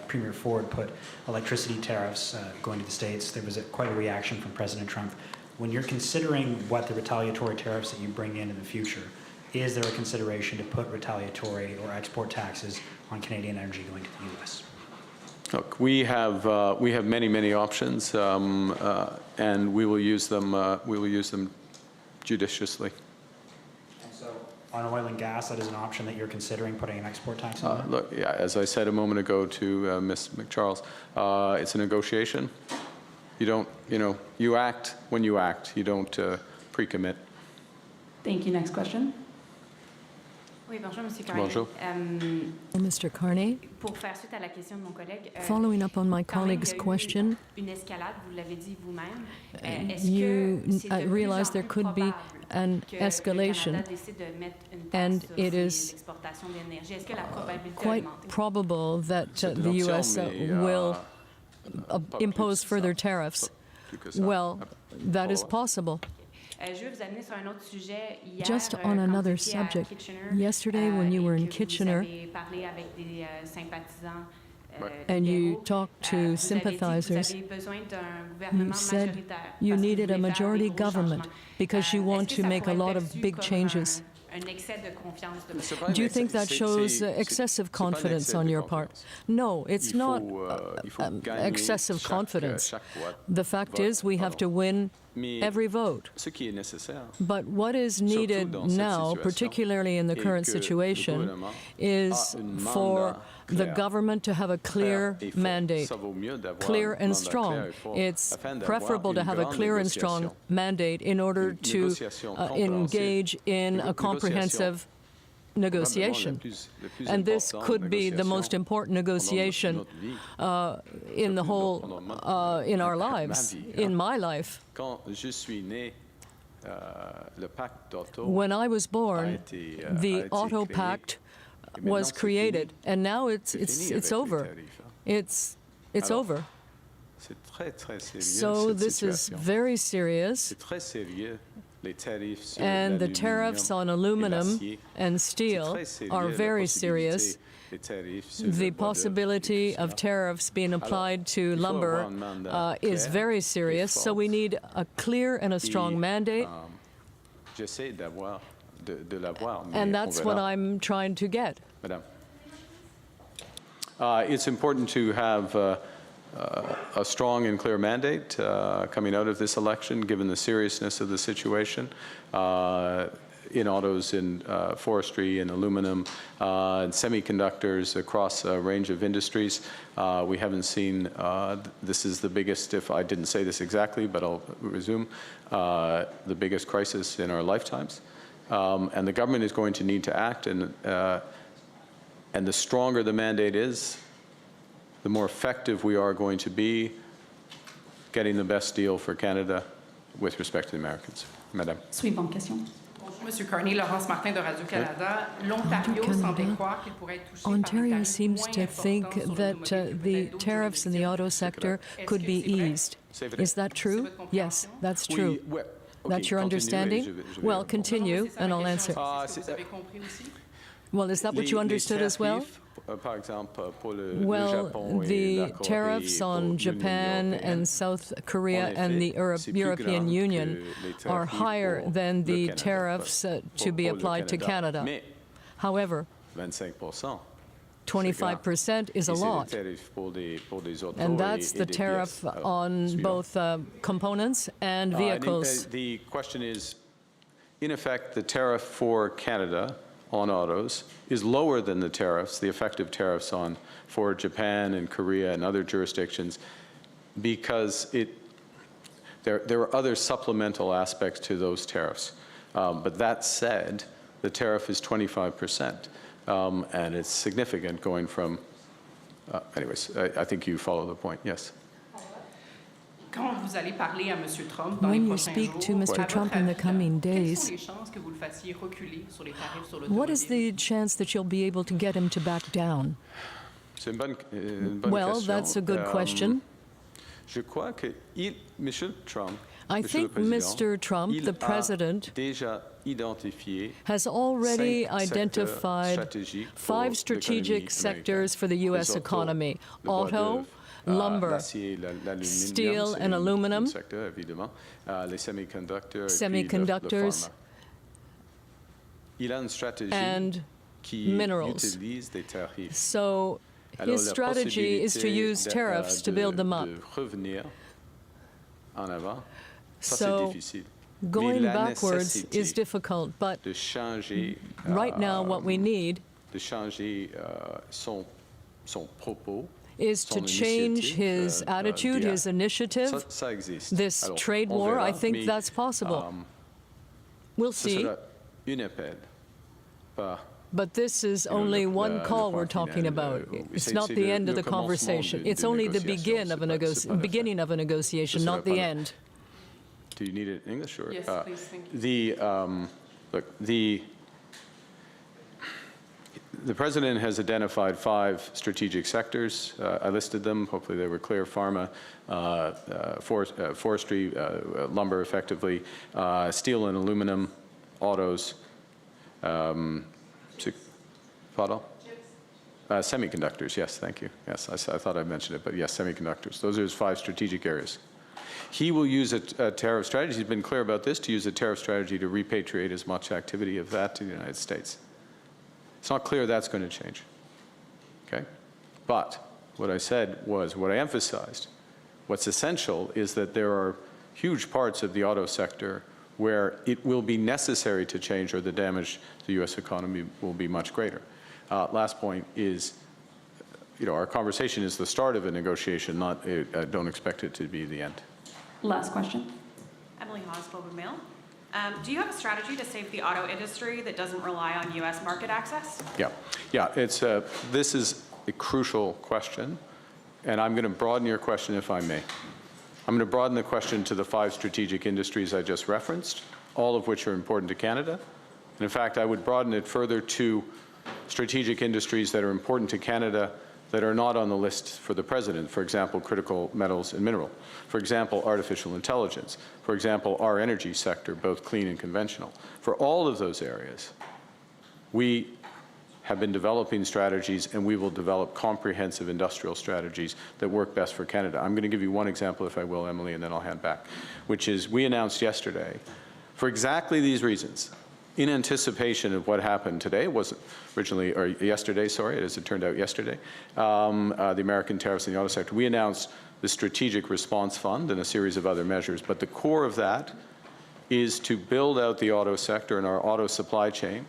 Premier Ford put electricity tariffs going to the States, there was quite a reaction from President Trump. When you're considering what the retaliatory tariffs that you bring in the future, is there a consideration to put retaliatory or export taxes on Canadian energy going to the U.S.? Look, we have many options, and we will use them judiciously. And so, on oil and gas, that is an option that you're considering putting an export tax on? Look, yeah, as I said a moment ago to Ms. McCharles, it's a negotiation. You don't, you act when you act. You don't pre-commit. Thank you. Next question. Oui, bonjour, Monsieur Carney. Bonjour. Mr. Carney, Pour faire suite à la question de mon collègue, following up on my colleague's question, une escalade, vous l'avez dit vous-même. you realize there could be an escalation, and it is quite probable that the U.S. will impose further tariffs. Well, that is possible. Just on another subject, yesterday when you were in Kitchener and you talked to sympathizers, you said you needed a majority government because you want to make a lot of big changes. Do you think that shows excessive confidence on your part? No, it's not excessive confidence. The fact is we have to win every vote. But what is needed now, particularly in the current situation, is for the government to have a clear mandate, clear and strong. It's preferable to have a clear and strong mandate in order to engage in a comprehensive negotiation. And this could be the most important negotiation in the whole, in our lives, in my life. When I was born, the Auto Pact was created, and now it's over. It's over. So this is very serious. And the tariffs on aluminum and steel are very serious. The possibility of tariffs being applied to lumber is very serious. So we need a clear and a strong mandate. And that's what I'm trying to get. It's important to have a strong and clear mandate coming out of this election, given the seriousness of the situation in autos, in forestry, in aluminum, and semiconductors across a range of industries. We haven't seen, this is the biggest, if I didn't say this exactly, but I'll resume, the biggest crisis in our lifetimes. And the government is going to need to act, and the stronger the mandate is, the more effective we are going to be getting the best deal for Canada with respect to the Americans. Madame. Suivante question. Monsieur Carney, Laurence Martin de Radio-Canada. L'Ontario semble croire qu'il pourrait être touché par Ontario seems to think that the tariffs in the auto sector could be eased. Is that true? Yes, that's true. That's your understanding? Well, continue, and I'll answer. Well, is that what you understood as well? Well, the tariffs on Japan and South Korea and the European Union are higher than the tariffs to be applied to Canada. However, 25% is a lot. And that's the tariff on both components and vehicles. The question is, in effect, the tariff for Canada on autos is lower than the tariffs, the effective tariffs for Japan and Korea and other jurisdictions, because there are other supplemental aspects to those tariffs. But that said, the tariff is 25%, and it's significant going from, anyways, I think you follow the point, yes. When you speak to Mr. Trump in the coming days, what is the chance that you'll be able to get him to back down? Well, that's a good question. I think Mr. Trump, the President, has already identified 5 strategic sectors for the U.S. economy: auto, lumber, steel and aluminum, semiconductors, and minerals. So his strategy is to use tariffs to build them up. So going backwards is difficult, but right now what we need is to change his attitude, his initiative. This trade war, I think that's possible. We'll see. But this is only one call we're talking about. It's not the end of the conversation. It's only the beginning of a negotiation, not the end. Do you need it in English? Or, yes, please, thank you. Look, the President has identified 5 strategic sectors. I listed them. Hopefully they were clear. Pharma, forestry, lumber effectively, steel and aluminum, autos, semiconductors, yes, thank you. Yes, I thought I mentioned it, but yes, semiconductors. Those are his 5 strategic areas. He will use a tariff strategy. He's been clear about this, to use a tariff strategy to repatriate as much activity of that to the United States. It's not clear that's going to change, okay? But what I said was, what I emphasized, what's essential is that there are huge parts of the auto sector where it will be necessary to change, or the damage to the U.S. economy will be much greater. Last point is, our conversation is the start of a negotiation, not, don't expect it to be the end. Last question. Emily Haas, Globe and Mail. Do you have a strategy to save the auto industry that doesn't rely on U.S. market access? Yeah. This is a crucial question, and I'm going to broaden your question if I may. I'm going to broaden the question to the 5 strategic industries I just referenced, all of which are important to Canada. And in fact, I would broaden it further to strategic industries that are important to Canada that are not on the list for the President. For example, critical metals and mineral. For example, artificial intelligence. For example, our energy sector, both clean and conventional. For all of those areas, we have been developing strategies, and we will develop comprehensive industrial strategies that work best for Canada. I'm going to give you one example, if I will, Emily, and then I'll hand back, which is we announced yesterday, for exactly these reasons, in anticipation of what happened today, it wasn't originally, or yesterday, sorry, as it turned out yesterday, the American tariffs in the auto sector, we announced the Strategic Response Fund and a series of other measures. But the core of that is to build out the auto sector and our auto supply chain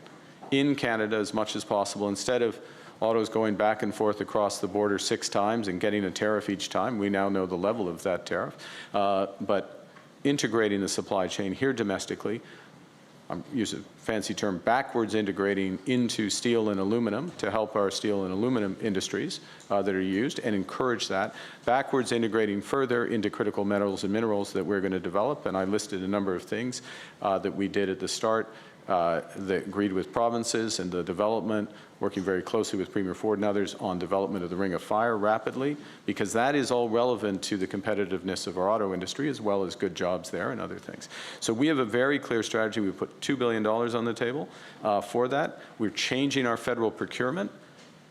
in Canada as much as possible. Instead of autos going back and forth across the border 6 times and getting a tariff each time, we now know the level of that tariff, but integrating the supply chain here domestically, use a fancy term, backwards integrating into steel and aluminum to help our steel and aluminum industries that are used and encourage that, backwards integrating further into critical metals and minerals that we're going to develop. And I listed a number of things that we did at the start that agreed with provinces and the development, working very closely with Premier Ford and others on development of the Ring of Fire rapidly, because that is all relevant to the competitiveness of our auto industry, as well as good jobs there and other things. So we have a very clear strategy. We put $2 billion on the table for that. We're changing our federal procurement.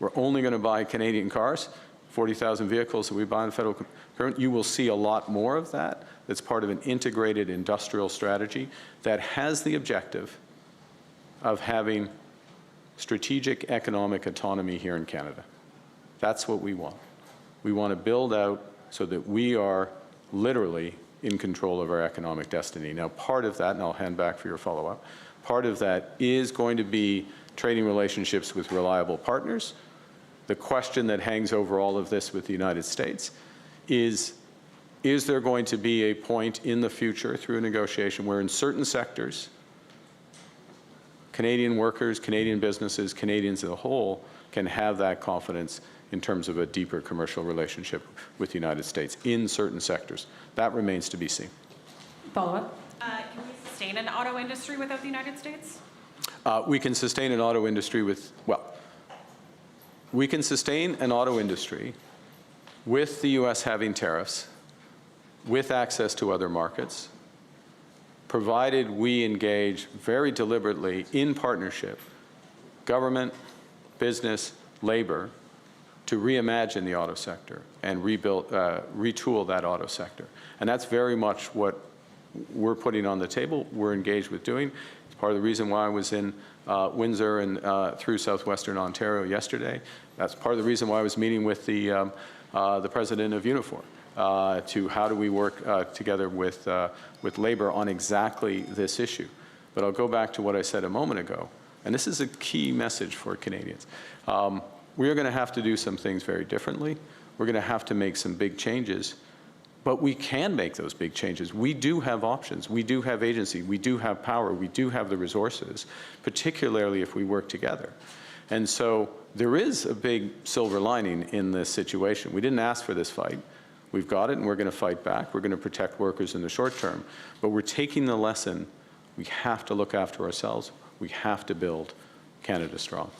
We're only going to buy Canadian cars, 40,000 vehicles that we buy in federal procurement. You will see a lot more of that. That's part of an integrated industrial strategy that has the objective of having strategic economic autonomy here in Canada. That's what we want. We want to build out so that we are literally in control of our economic destiny. Now, part of that, and I'll hand back for your follow-up, part of that is going to be trading relationships with reliable partners. The question that hangs over all of this with the United States is there going to be a point in the future through a negotiation where in certain sectors, Canadian workers, Canadian businesses, Canadians as a whole can have that confidence in terms of a deeper commercial relationship with the United States in certain sectors? That remains to be seen. Follow-up. Can we sustain an auto industry without the United States? We can sustain an auto industry with, we can sustain an auto industry with the U.S. having tariffs, with access to other markets, provided we engage very deliberately in partnership, government, business, labor, to reimagine the auto sector and retool that auto sector. And that's very much what we're putting on the table, we're engaged with doing. It's part of the reason why I was in Windsor and through southwestern Ontario yesterday. That's part of the reason why I was meeting with the president of Unifor to how do we work together with labor on exactly this issue. But I'll go back to what I said a moment ago, and this is a key message for Canadians. We are going to have to do some things very differently. We're going to have to make some big changes, but we can make those big changes. We do have options. We do have agency. We do have power. We do have the resources, particularly if we work together. And so there is a big silver lining in this situation. We didn't ask for this fight. We've got it, and we're going to fight back. We're going to protect workers in the short term. But we're taking the lesson. We have to look after ourselves. We have to build Canada strong.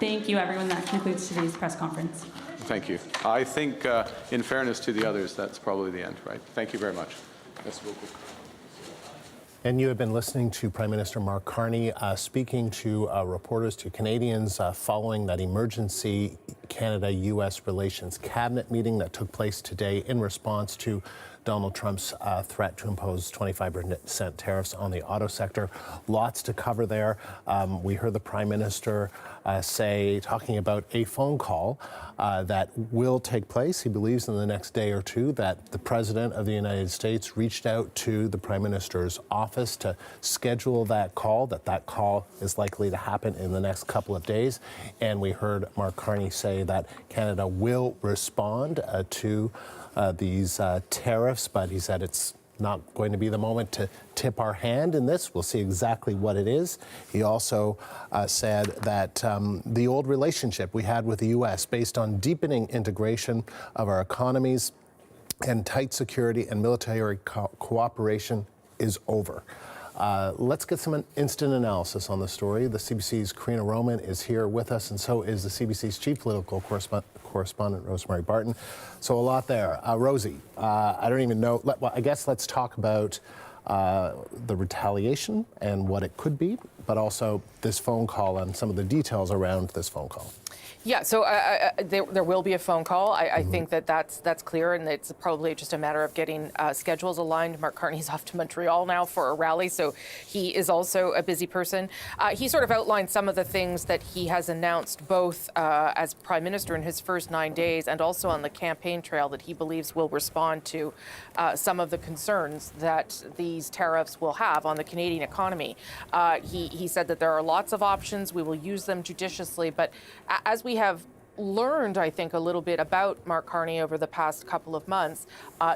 Thank you, everyone. That concludes today's press conference. Thank you. I think, in fairness to the others, that's probably the end, right? Thank you very much. And you have been listening to Prime Minister Mark Carney speaking to reporters, to Canadians, following that emergency Canada-U.S. relations cabinet meeting that took place today in response to Donald Trump's threat to impose 25% tariffs on the auto sector. Lots to cover there. We heard the Prime Minister talking about a phone call that will take place. He believes in the next day or two that the President of the United States reached out to the Prime Minister's office to schedule that call, that call is likely to happen in the next couple of days. And we heard Mark Carney say that Canada will respond to these tariffs, but he said it's not going to be the moment to tip our hand in this. We'll see exactly what it is. He also said that the old relationship we had with the U.S. based on deepening integration of our economies and tight security and military cooperation is over. Let's get some instant analysis on the story. The CBC's Karina Roman is here with us, and so is the CBC's chief political correspondent, Rosemary Barton. So a lot there. Rosie, I don't even know. I guess let's talk about the retaliation and what it could be, but also this phone call and some of the details around this phone call. Yeah, so there will be a phone call. I think that's clear, and it's probably just a matter of getting schedules aligned. Mark Carney's off to Montreal now for a rally, so he is also a busy person. He sort of outlined some of the things that he has announced, both as Prime Minister in his first 9 days and also on the campaign trail, that he believes will respond to some of the concerns that these tariffs will have on the Canadian economy. He said that there are lots of options. We will use them judiciously, but as we have learned, I think, a little bit about Mark Carney over the past couple of months,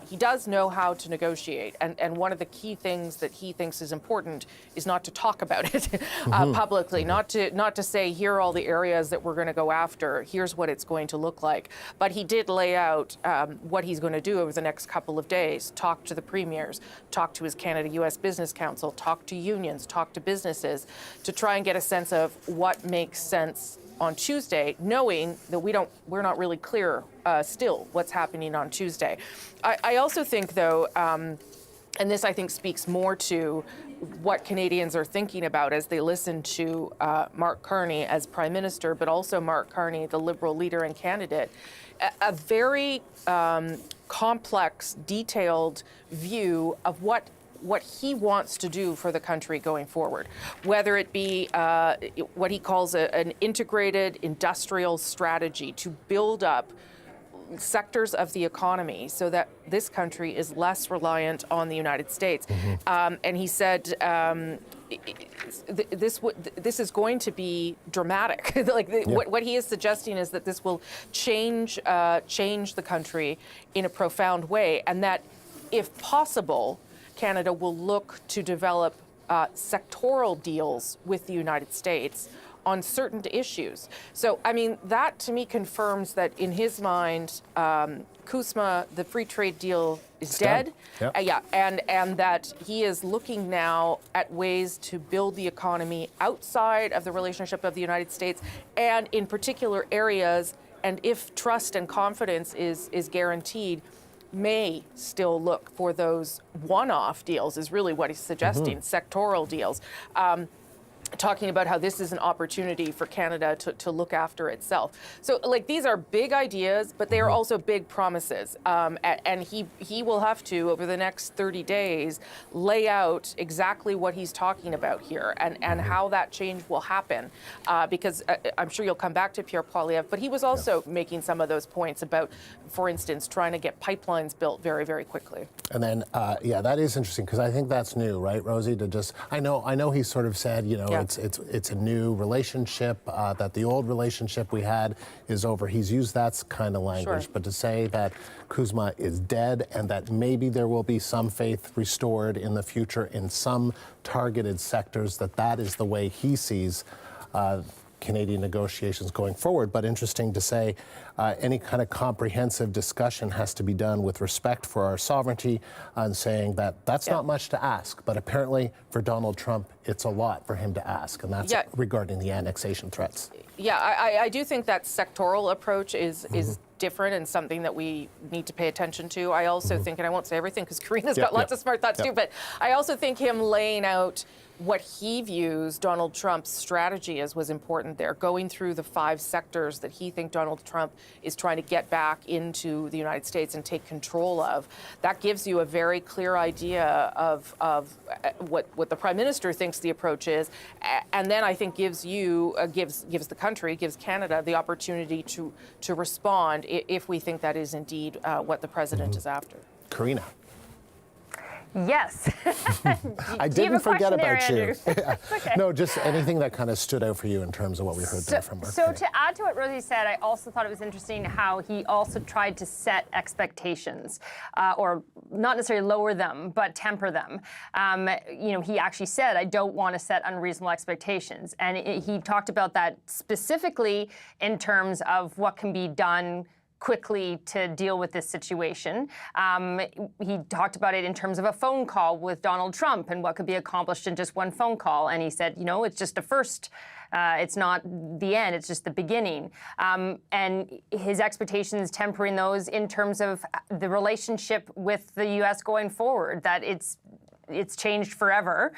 he does know how to negotiate. And one of the key things that he thinks is important is not to talk about it publicly, not to say, here are all the areas that we're going to go after, here's what it's going to look like. But he did lay out what he's going to do over the next couple of days, talk to the premiers, talk to his Canada-U.S. Business Council, talk to unions, talk to businesses, to try and get a sense of what makes sense on Tuesday, knowing that we're not really clear still what's happening on Tuesday. I also think, though, and this I think speaks more to what Canadians are thinking about as they listen to Mark Carney as Prime Minister, but also Mark Carney, the Liberal leader and candidate, a very complex, detailed view of what what he wants to do for the country going forward, whether it be what he calls an integrated industrial strategy to build up sectors of the economy so that this country is less reliant on the United States. And he said this is going to be dramatic. What he is suggesting is that this will change the country in a profound way, and that if possible, Canada will look to develop sectoral deals with the United States on certain issues. So, I mean, that to me confirms that in his mind, CUSMA, the free trade deal, is dead. Yep. And that he is looking now at ways to build the economy outside of the relationship of the United States, and in particular areas, and if trust and confidence is guaranteed, may still look for those one-off deals, is really what he's suggesting, sectoral deals. Talking about how this is an opportunity for Canada to look after itself. So, like, these are big ideas, but they are also big promises. And he will have to, over the next 30 days, lay out exactly what he's talking about here and how that change will happen. Because I'm sure you'll come back to Pierre Poilievre, but he was also making some of those points about, for instance, trying to get pipelines built very, very quickly. And then, that is interesting, because I think that's new, right, Rosie? To just, I know he sort of said, it's a new relationship, that the old relationship we had is over. He's used that kind of language. Sure. But to say that CUSMA is dead and that maybe there will be some faith restored in the future in some targeted sectors, that is the way he sees Canadian negotiations going forward. But interesting to say, any kind of comprehensive discussion has to be done with respect for our sovereignty, and saying that that's not much to ask. But apparently for Donald Trump, it's a lot for him to ask, and that's regarding the annexation threats. Yeah, I do think that sectoral approach is different and something that we need to pay attention to. I also think, and I won't say everything because Karina's got lots of smart thoughts too, but I also think him laying out what he views Donald Trump's strategy as was important there, going through the 5 sectors that he thinks Donald Trump is trying to get back into the United States and take control of. That gives you a very clear idea of what the Prime Minister thinks the approach is, and then I think gives the country, gives Canada the opportunity to respond if we think that is indeed what the President is after. Karina. Yes. I didn't forget about you. Okay. No, just anything that kind of stood out for you in terms of what we heard there from Mark. So to add to what Rosie said, I also thought it was interesting how he also tried to set expectations, or not necessarily lower them, but temper them. He actually said, I don't want to set unreasonable expectations. And he talked about that specifically in terms of what can be done quickly to deal with this situation. He talked about it in terms of a phone call with Donald Trump and what could be accomplished in just one phone call. And he said, it's just a first. It's not the end, it's just the beginning. And his expectations, tempering those in terms of the relationship with the U.S. going forward, that it's changed forever,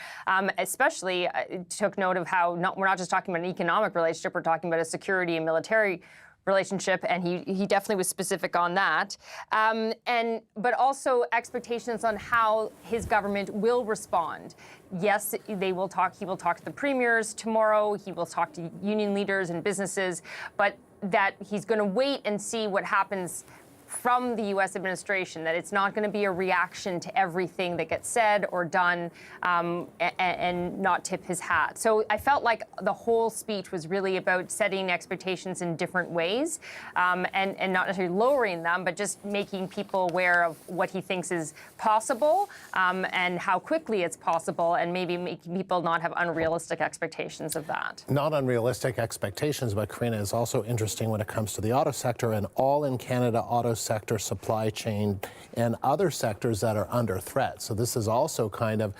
especially took note of how we're not just talking about an economic relationship, we're talking about a security and military relationship, and he definitely was specific on that. But also expectations on how his government will respond. Yes, he will talk to the premiers tomorrow, he will talk to union leaders and businesses, but that he's going to wait and see what happens from the U.S. administration, that it's not going to be a reaction to everything that gets said or done, and not tip his hat. So I felt like the whole speech was really about setting expectations in different ways, and not necessarily lowering them, but just making people aware of what he thinks is possible, and how quickly it's possible, and maybe making people not have unrealistic expectations of that. Not unrealistic expectations, but Karina, is also interesting when it comes to the auto sector and all in Canada auto sector, supply chain, and other sectors that are under threat. So this is also kind of,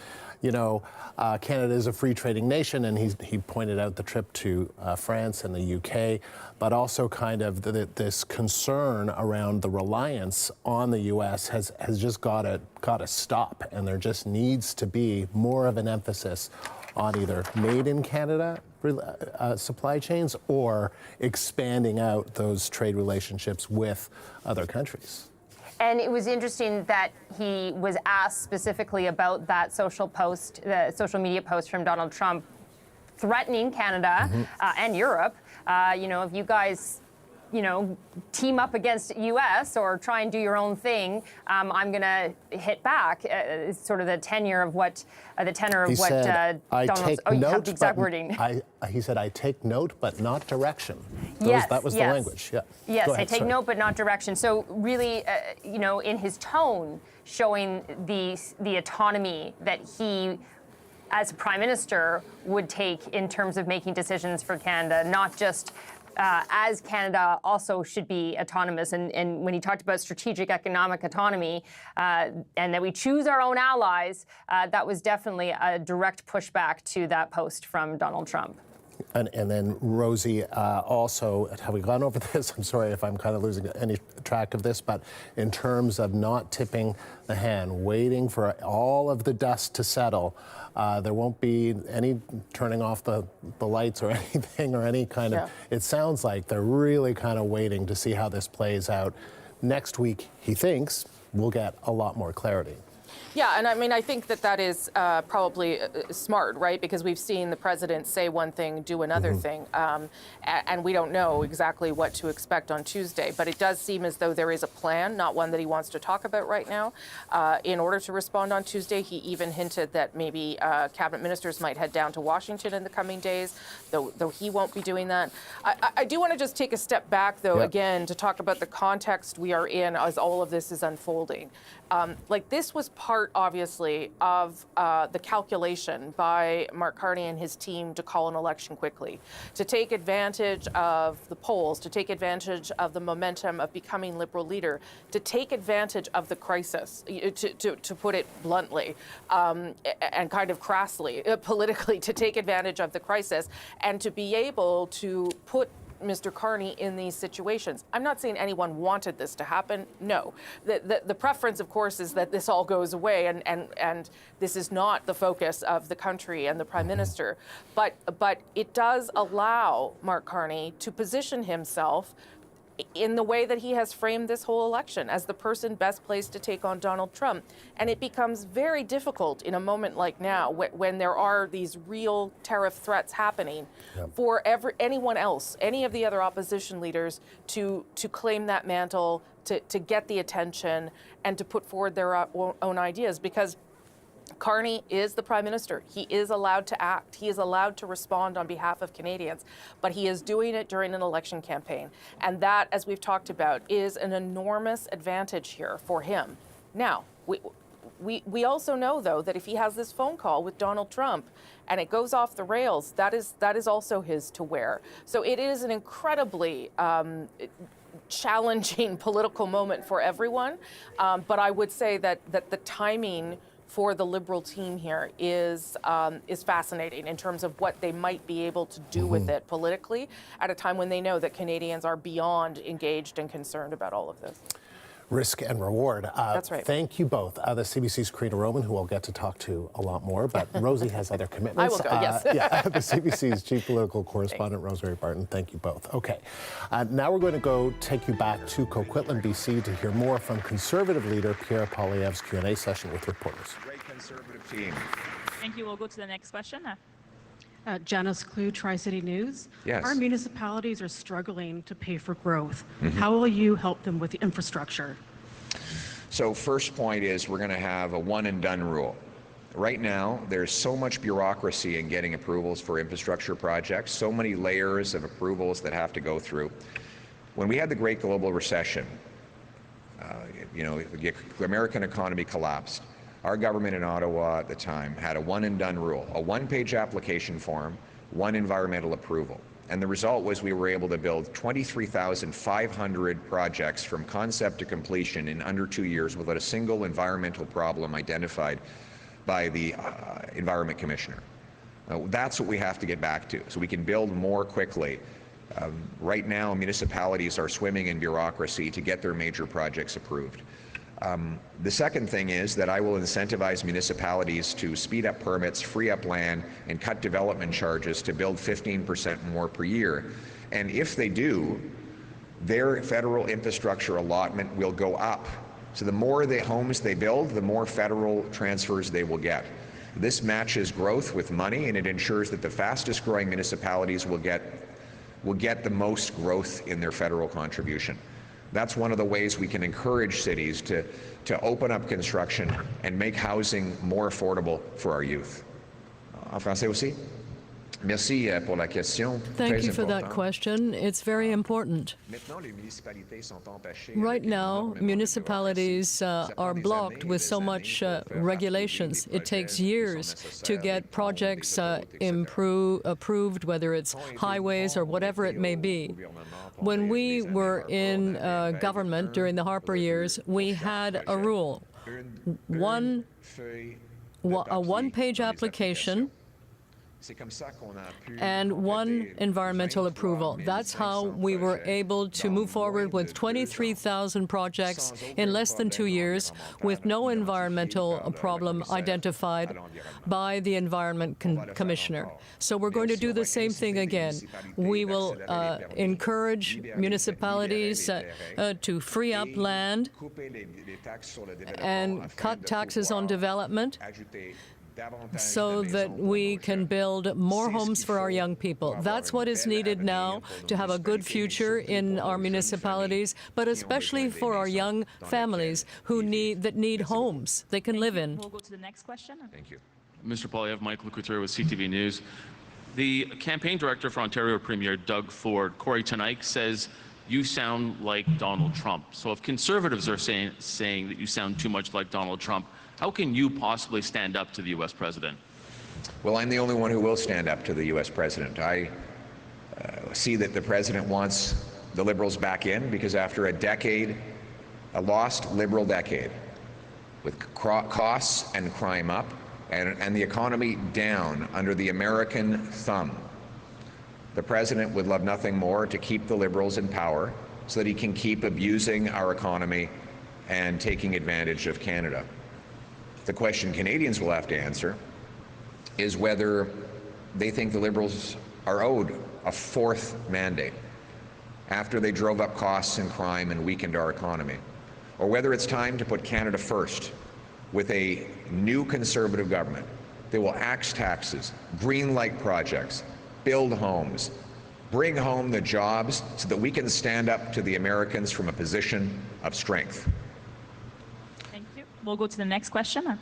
Canada is a free trading nation, and he pointed out the trip to France and the UK, but also kind of this concern around the reliance on the US has just got to stop, and there just needs to be more of an emphasis on either made in Canada supply chains or expanding out those trade relationships with other countries. And it was interesting that he was asked specifically about that social post, the social media post from Donald Trump threatening Canada and Europe. If you guys, team up against U.S. or try and do your own thing, I'm going to hit back. It's sort of the tenor of what Donald. You have the exact wording. He said, "I take note, but not direction." That was the language. Yeah. Yes, Go ahead, I take note, but not direction. So really, in his tone, showing the autonomy that he, as Prime Minister, would take in terms of making decisions for Canada, not just as Canada also should be autonomous. And when he talked about strategic economic autonomy and that we choose our own allies, that was definitely a direct pushback to that post from Donald Trump. And then Rosie, also, have we gone over this? I'm sorry if I'm kind of losing any track of this, but in terms of not tipping the hand, waiting for all of the dust to settle, there won't be any turning off the lights or anything or any kind of, it sounds like they're really kind of waiting to see how this plays out. Next week, he thinks, we'll get a lot more clarity. Yeah, and I mean, I think that is probably smart, right? Because we've seen the president say one thing, do another thing, and we don't know exactly what to expect on Tuesday. But it does seem as though there is a plan, not one that he wants to talk about right now, in order to respond on Tuesday. He even hinted that maybe cabinet ministers might head down to Washington in the coming days, though he won't be doing that. I do want to just take a step back, though, again, to talk about the context we are in as all of this is unfolding. This was part, obviously, of the calculation by Mark Carney and his team to call an election quickly, to take advantage of the polls, to take advantage of the momentum of becoming Liberal leader, to take advantage of the crisis, to put it bluntly, and kind of crassly, politically, to take advantage of the crisis, and to be able to put Mr. Carney in these situations. I'm not saying anyone wanted this to happen. No. The preference, of course, is that this all goes away and this is not the focus of the country and the Prime Minister. But it does allow Mark Carney to position himself in the way that he has framed this whole election as the person best placed to take on Donald Trump. And it becomes very difficult in a moment like now when there are these real tariff threats happening for anyone else, any of the other opposition leaders to claim that mantle, to get the attention and to put forward their own ideas. Because Carney is the Prime Minister. He is allowed to act. He is allowed to respond on behalf of Canadians, but he is doing it during an election campaign. And that, as we've talked about, is an enormous advantage here for him. Now, we also know, though, that if he has this phone call with Donald Trump and it goes off the rails, that is also his to wear. So it is an incredibly challenging political moment for everyone. But I would say that the timing for the Liberal team here is fascinating in terms of what they might be able to do with it politically at a time when they know that Canadians are beyond engaged and concerned about all of this. Risk and reward. That's right. Thank you both. The CBC's Karina Roman, who we'll get to talk to a lot more, but Rosie has other commitments. I will go, yes. The CBC's chief political correspondent, Rosemary Barton. Thank you both. Okay. Now we're going to go take you back to Coquitlam, BC to hear more from Conservative leader Pierre Poilievre's Q&A session with reporters. Great Conservative team. Thank you. We'll go to the next question. Janice Clue, Tri-City News. Yes. Our municipalities are struggling to pay for growth. How will you help them with the infrastructure? So first point is we're going to have a one and done rule. Right now, there's so much bureaucracy in getting approvals for infrastructure projects, so many layers of approvals that have to go through. When we had the Great Global Recession, the American economy collapsed. Our government in Ottawa at the time had a one and done rule, a one-page application form, one environmental approval. And the result was we were able to build 23,500 projects from concept to completion in under 2 years without a single environmental problem identified by the Environment Commissioner. That's what we have to get back to, so we can build more quickly. Right now, municipalities are swimming in bureaucracy to get their major projects approved. The second thing is that I will incentivize municipalities to speed up permits, free up land, and cut development charges to build 15% more per year. And if they do, their federal infrastructure allotment will go up So the more the homes they build, the more federal transfers they will get. This matches growth with money, and it ensures that the fastest growing municipalities will get the most growth in their federal contribution. That's one of the ways we can encourage cities to open up construction and make housing more affordable for our youth. En français aussi. Merci pour la question. Thank you for that question. It's very important. Right now, municipalities are blocked with so much regulations. It takes years to get projects approved, whether it's highways or whatever it may be. When we were in government during the Harper years, we had a rule. A one-page application and one environmental approval. That's how we were able to move forward with 23,000 projects in less than 2 years with no environmental problem identified by the Environment Commissioner. So we're going to do the same thing again. We will encourage municipalities to free up land and cut taxes on development so that we can build more homes for our young people. That's what is needed now to have a good future in our municipalities, but especially for our young families who need homes they can live in. We'll go to the next question. Thank you. Mr. Poilievre, Michael Couture with CTV News. The campaign director for Ontario Premier Doug Ford, Corey Tonique, says you sound like Donald Trump. So if Conservatives are saying that you sound too much like Donald Trump, how can you possibly stand up to the U.S. president? Well, I'm the only one who will stand up to the U.S. president. I see that the president wants the Liberals back in because after a decade, a lost Liberal decade, with costs and crime up and the economy down under the American thumb, the president would love nothing more to keep the Liberals in power so that he can keep abusing our economy and taking advantage of Canada. The question Canadians will have to answer is whether they think the Liberals are owed a fourth mandate after they drove up costs and crime and weakened our economy, or whether it's time to put Canada first with a new Conservative government that will axe taxes, green-light projects, build homes, bring home the jobs so that we can stand up to the Americans from a position of strength. We'll go to the next question.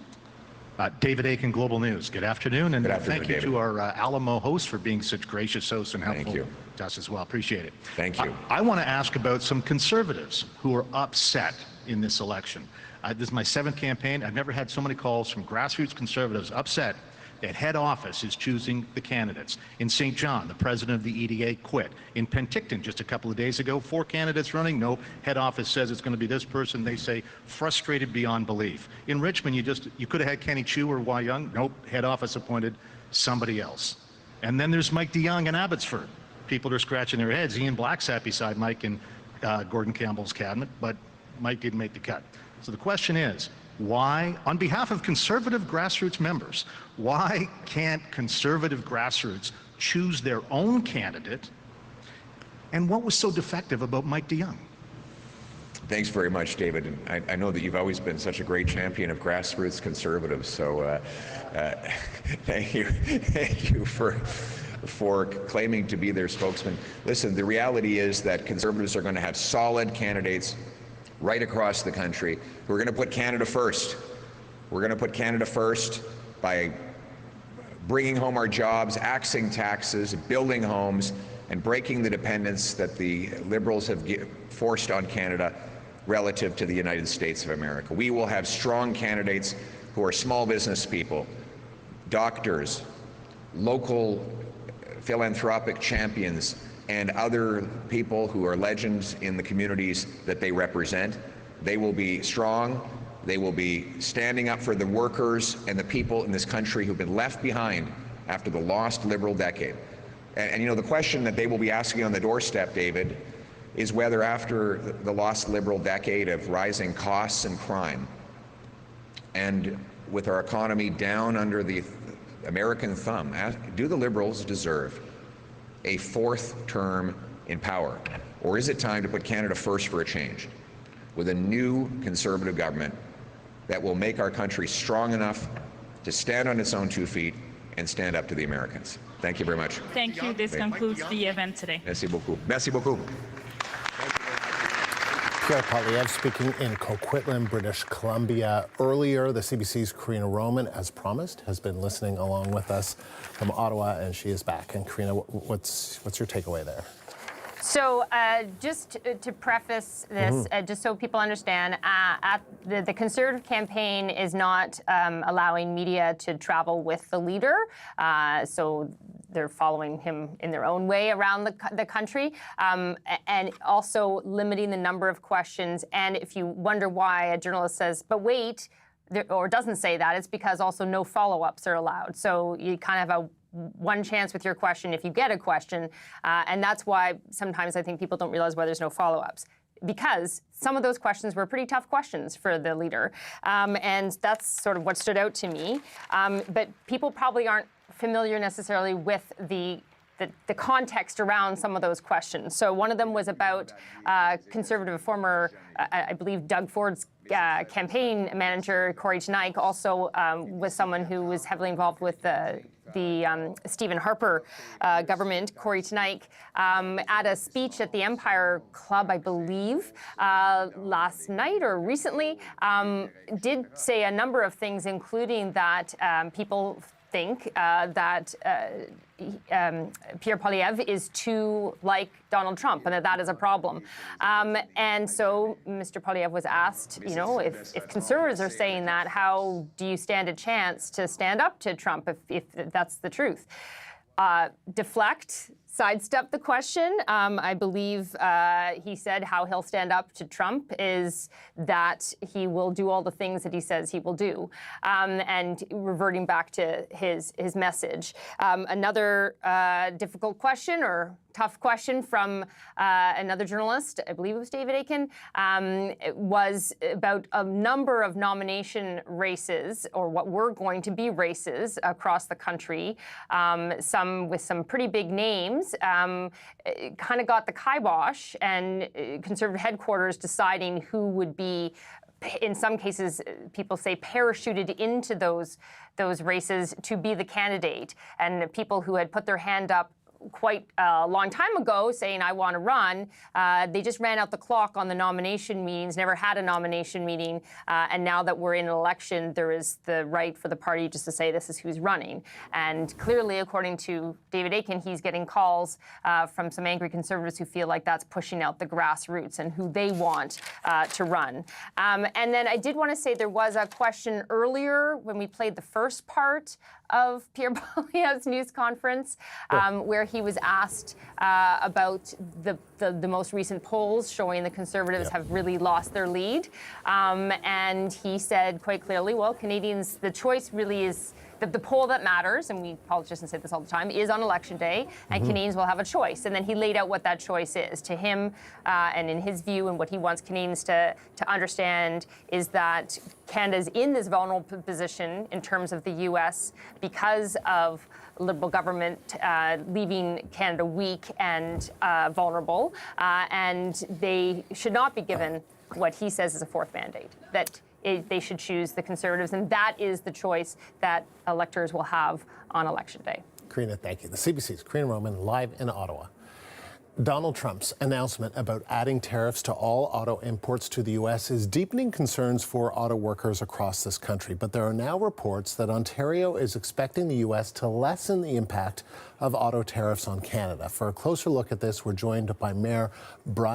David Aiken, Global News. Good afternoon, and thank you David. to our Alamo hosts for being such gracious hosts and helpful to us as well. Appreciate it. Thank you. I want to ask about some Conservatives who are upset in this election. This is my 7th campaign. I've never had so many calls from grassroots Conservatives upset that head office is choosing the candidates. In St. John, the president of the EDA quit. In Penticton, just a couple of days ago, 4 candidates running. No, head office says it's going to be this person. They say frustrated beyond belief. In Richmond, you could have had Kenny Chu or Wai Young. Nope, head office appointed somebody else. And then there's Mike DeYoung in Abbotsford. People are scratching their heads. Ian Black sat beside Mike in Gordon Campbell's cabinet, but Mike didn't make the cut. So the question is, why, on behalf of Conservative grassroots members, why can't Conservative grassroots choose their own candidate? And what was so defective about Mike DeYoung? Thanks very much, David. And I know that you've always been such a great champion of grassroots Conservatives. So thank you for claiming to be their spokesman. Listen, the reality is that Conservatives are going to have solid candidates right across the country who are going to put Canada first. We're going to put Canada first by bringing home our jobs, axing taxes, building homes, and breaking the dependence that the Liberals have forced on Canada relative to the United States of America. We will have strong candidates who are small business people, doctors, local philanthropic champions, and other people who are legends in the communities that they represent. They will be strong. They will be standing up for the workers and the people in this country who've been left behind after the lost Liberal decade. And you know, the question that they will be asking on the doorstep, David, is whether after the lost Liberal decade of rising costs and crime, and with our economy down under the American thumb, do the Liberals deserve a 4th term in power? Or is it time to put Canada first for a change? with a new Conservative government that will make our country strong enough to stand on its own 2 feet and stand up to the Americans. Thank you very much. Thank you. This concludes the event today. Merci beaucoup. Merci beaucoup. Pierre Poilievre speaking in Coquitlam, British Columbia. Earlier, the CBC's Karina Roman, as promised, has been listening along with us from Ottawa, and she is back. And Karina, what's your takeaway there? So just to preface this, just so people understand, the Conservative campaign is not allowing media to travel with the leader. So they're following him in their own way around the country, and also limiting the number of questions. And if you wonder why a journalist says, but wait, or doesn't say that, it's because also no follow-ups are allowed. So you kind of have a one chance with your question if you get a question, and that's why sometimes I think people don't realize why there's no follow-ups, because some of those questions were pretty tough questions for the leader, and that's sort of what stood out to me. But people probably aren't familiar necessarily with the context around some of those questions. So one of them was about Conservative former, I believe, Doug Ford's campaign manager, Corey Tanaik, also was someone who was heavily involved with the Stephen Harper government. Corey Tanaik, at a speech at the Empire Club, I believe, last night or recently, did say a number of things, including that people think that Pierre Poilievre is too like Donald Trump, and that is a problem. And so Mr. Poilievre was asked, you know, if Conservatives are saying that, how do you stand a chance to stand up to Trump if that's the truth? Deflect, sidestep the question. I believe he said how he'll stand up to Trump is that he will do all the things that he says he will do, and reverting back to his message. Another difficult question or tough question from another journalist, I believe it was David Akin, was about a number of nomination races, or what were going to be races across the country, some with some pretty big names, kind of got the kibosh, and Conservative headquarters deciding who would be, in some cases, people say parachuted into those races to be the candidate, and people who had put their hand up quite a long time ago saying, I want to run. They just ran out the clock on the nomination meetings, never had a nomination meeting. And now that we're in an election, there is the right for the party just to say this is who's running. And clearly, according to David Akin, he's getting calls from some angry Conservatives who feel like that's pushing out the grassroots and who they want to run. And then I did want to say there was a question earlier when we played the first part of Pierre Poilievre's news conference, where he was asked about the most recent polls showing the Conservatives have really lost their lead. And he said quite clearly, well, Canadians, the choice really is the poll that matters, and we politicians say this all the time, is on Election Day, and Canadians will have a choice. And then he laid out what that choice is. To him, and in his view, and what he wants Canadians to understand is that Canada's in this vulnerable position in terms of the U.S. because of Liberal government leaving Canada weak and vulnerable, and they should not be given what he says is a fourth mandate, that they should choose the Conservatives, and that is the choice that electors will have on Election Day. Karina, thank you. The CBC's Karina Roman live in Ottawa. Donald Trump's announcement about adding tariffs to all auto imports to the U.S. is deepening concerns for auto workers across this country. But there are now reports that Ontario is expecting the U.S. to lessen the impact of auto tariffs on Canada. For a closer look at this, we're joined by Mayor Brian